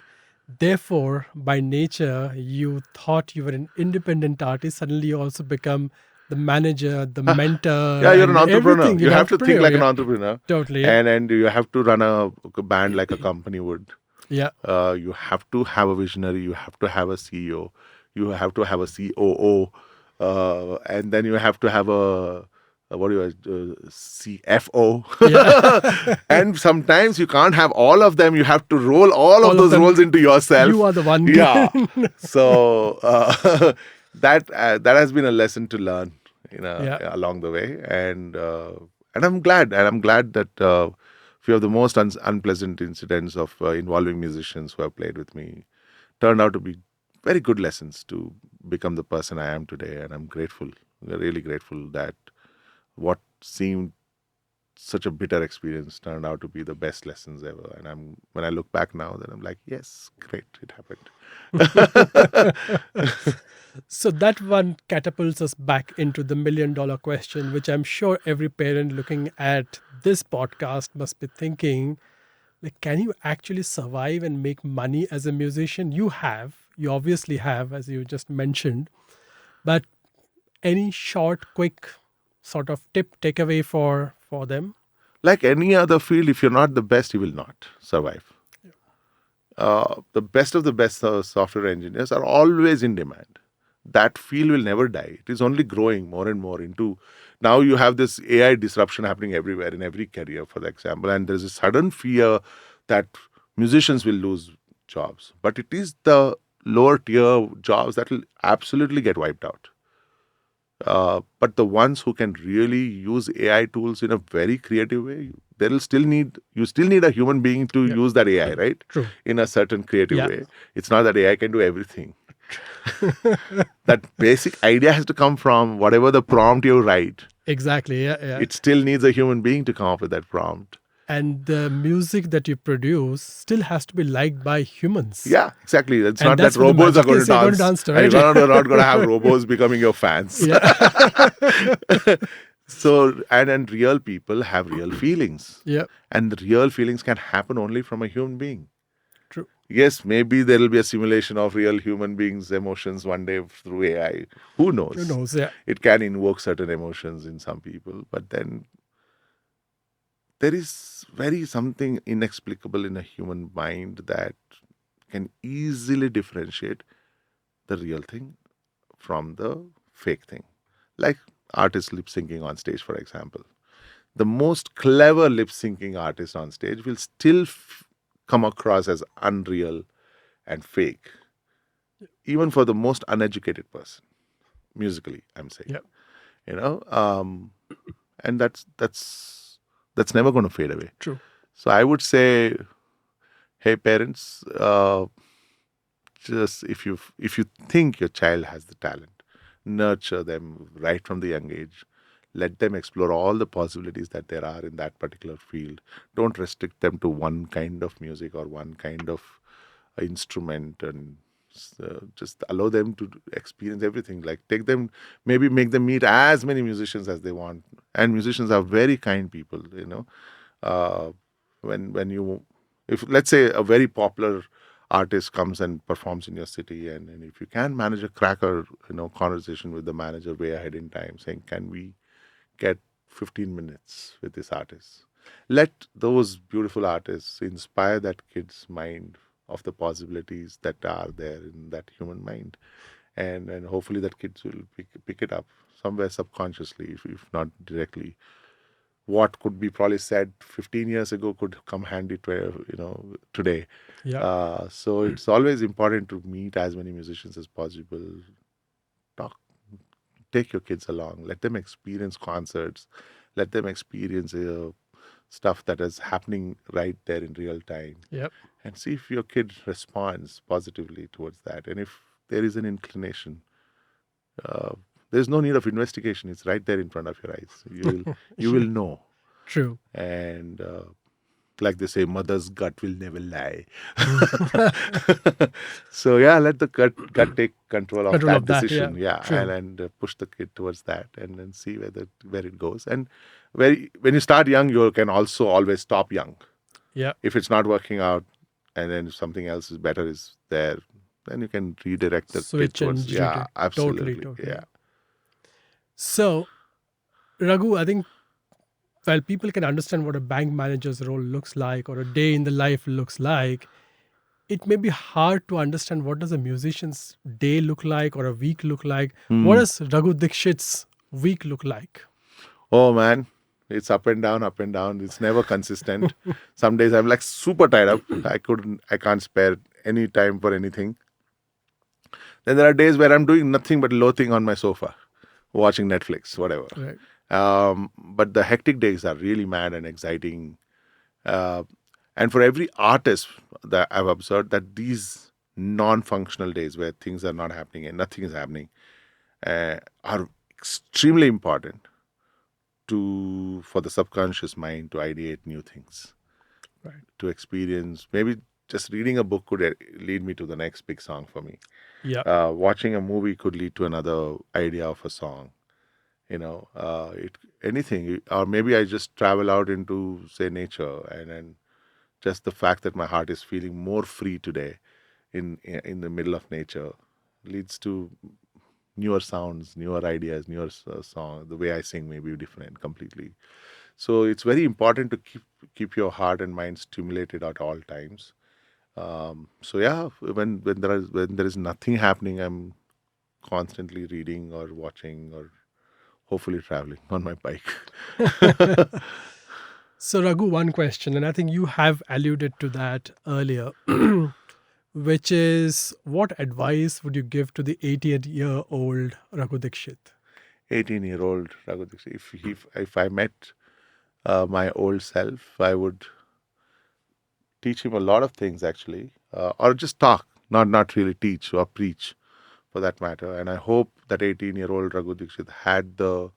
therefore, by nature, you thought you were an independent artist. Suddenly you also become the manager, the mentor. Yeah, you're an and entrepreneur. everything. You You're an have to think entrepreneur, like an yeah. entrepreneur. Totally. Yeah. And you have to run a band like a company would. Yeah. You have to have a visionary. You have to have a CEO. You have to have a COO. And then you have to have a CFO. Yeah. And sometimes you can't have all of them. You have to roll all of those roles into yourself. You are the one. Yeah. So that has been a lesson to learn, along the way. And I'm glad. And I'm glad that few of the most unpleasant incidents of involving musicians who have played with me turned out to be very good lessons to become the person I am today. And I'm grateful, really grateful that what seemed such a bitter experience turned out to be the best lessons ever. And when I look back now, then I'm like, yes, great, it happened. So that one catapults us back into the $1 million question, which I'm sure every parent looking at this podcast must be thinking, like, can you actually survive and make money as a musician? You obviously have, as you just mentioned, but any short, quick sort of takeaway for them? Like any other field, if you're not the best, you will not survive. The best of the best software engineers are always in demand. That field will never die. It is only growing more and more into. Now you have this AI disruption happening everywhere in every career, for example, and there's a sudden fear that musicians will lose jobs. But it is the lower tier jobs that will absolutely get wiped out. But the ones who can really use AI tools in a very creative way, you still need a human being to use that AI, right? True. In a certain creative way. It's not that AI can do everything. That basic idea has to come from whatever the prompt you write. Exactly. Yeah. It still needs a human being to come up with that prompt. And the music that you produce still has to be liked by humans. Yeah, exactly. It's And not that's that where the robots are magic going to is, dance. they're going to dance, And you're not going to have robots becoming your fans. Yeah. So, and real people have real feelings. Yeah. And the real feelings can happen only from a human being. True. Yes, maybe there will be a simulation of real human beings' emotions one day through AI. Who Who knows? knows? Yeah. It can invoke certain emotions in some people, but then there is very something inexplicable in a human mind that can easily differentiate the real thing from the fake thing. Like artists lip syncing on stage, for example. The most clever lip syncing artist on stage will still come across as unreal and fake, even for the most uneducated person, musically, I'm saying. Yeah. You know, and that's never going to fade away. True. So I would say, hey parents, just if you think your child has the talent, nurture them right from the young age. Let them explore all the possibilities that there are in that particular field. Don't restrict them to one kind of music or one kind of instrument, and just allow them to experience everything. Like take them, maybe make them meet as many musicians as they want. And musicians are very kind people, uh, when you, if let's say a very popular artist comes and performs in your city, and if you can manage a cracker conversation with the manager way ahead in time, saying, can we get 15 minutes with this artist? Let those beautiful artists inspire that kid's mind of the possibilities that are there in that human mind, and hopefully that kids will pick it up somewhere subconsciously, if not directly. What could be probably said 15 years ago could come handy to, today. Yeah. So it's always important to meet as many musicians as possible. Talk, take your kids along, let them experience concerts, let them experience stuff that is happening right there in real time, Yep. and see if your kid responds positively towards that. And if there is an inclination, uh, there's no need of investigation. It's right there in front of your eyes. You will know. True. And like they say, mother's gut will never lie. So yeah, let the gut take control of Control that of that. Yeah. decision. Yeah, True. and push the kid towards that, and then see where it goes. And when you start young, you can also always stop young. Yeah. If it's not working out, and then if something else is better is there, then you can redirect the kid Switch and towards. Yeah, redirect. Totally. absolutely. Totally. Yeah. So, Raghu, I think while people can understand what a bank manager's role looks like or a day in the life looks like, it may be hard to understand what does a musician's day look like or a week look like. What Hmm. does Raghu Dixit's week look like? Oh man, it's up and down, up and down. It's never consistent. Some days I'm like super tied up. I can't spare any time for anything. Then there are days where I'm doing nothing but loafing on my sofa, watching Netflix, whatever. Right. But the hectic days are really mad and exciting. Uh, and for every artist that I've observed, that these non-functional days where things are not happening and nothing is happening are extremely important for the subconscious mind to ideate new things, Right. to experience. Maybe just reading a book could lead me to the next big song for me. Yeah. Watching a movie could lead to another idea of a song. Anything, or maybe I just travel out into, say, nature, and just the fact that my heart is feeling more free today in the middle of nature leads to newer sounds, newer ideas, newer song. The way I sing may be different completely. So it's very important to keep your heart and mind stimulated at all times. So yeah, when there is nothing happening, I'm constantly reading or watching or hopefully traveling on my bike. So, Raghu, one question, and I think you have alluded to that earlier, which is what advice would you give to the 88-year-old Raghu Dixit? 18-year-old Raghu Dixit. If I met my old self, I would teach him a lot of things actually, or just talk, not really teach or preach, for that matter. And I hope that 18-year-old Raghu Dixit had the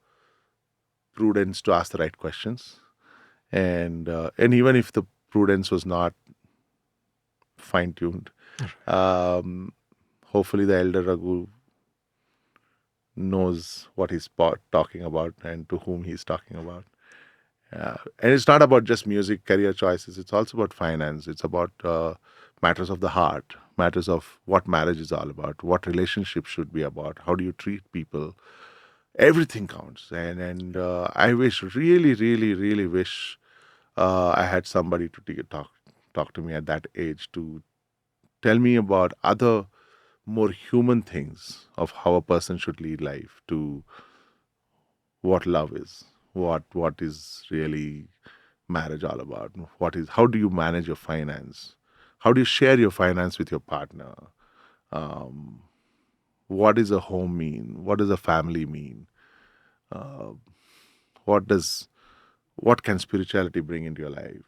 prudence to ask the right questions, and even if the prudence was not fine tuned, um, hopefully the elder Raghu knows what he's talking about and to whom he's talking about. And it's not about just music, career choices. It's also about finance. It's about matters of the heart, matters of what marriage is all about, what relationships should be about, how do you treat people. Everything counts. And I wish, really wish I had somebody to talk to me at that age to tell me about other more human things of how a person should lead life, to what love is, what is really marriage all about, what is, how do you manage your finance, how do you share your finance with your partner, um, what does a home mean, what does a family mean, uh, what does, what can spirituality bring into your life.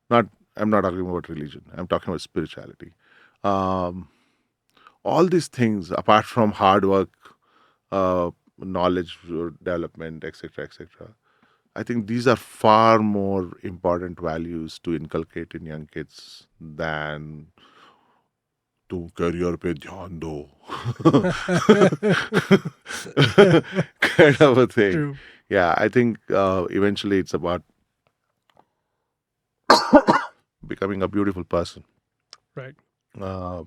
Not, I'm not talking about religion, I'm talking about spirituality. um, all these things, apart from hard work, knowledge development, etc., etc., I think these are far more important values to inculcate in young kids than तुम career पे ध्यान दो kind of a thing. True. Yeah, I think eventually it's about becoming a beautiful person, Right. uh,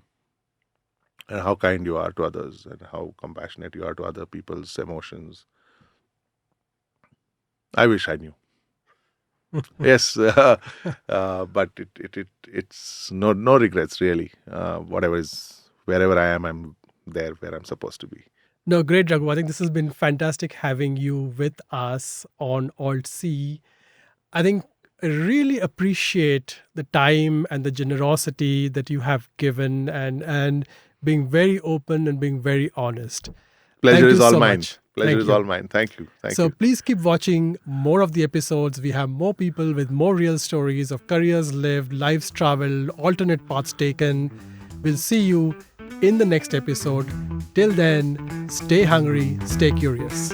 and how kind you are to others and how compassionate you are to other people's emotions. I wish I knew. Yes, but it's no regrets really. Whatever is, wherever I am, I'm there where I'm supposed to be. No, great, Raghu. I think this has been fantastic having you with us on AltC. I think I really appreciate the time and the generosity that you have given, and being very open and being very honest. Pleasure Thank is you all so mine. much. Pleasure Thank is you. all mine. Thank you. Thank So you. please keep watching more of the episodes. We have more people with more real stories of careers lived, lives traveled, alternate paths taken. We'll see you in the next episode. Till then, stay hungry, stay curious.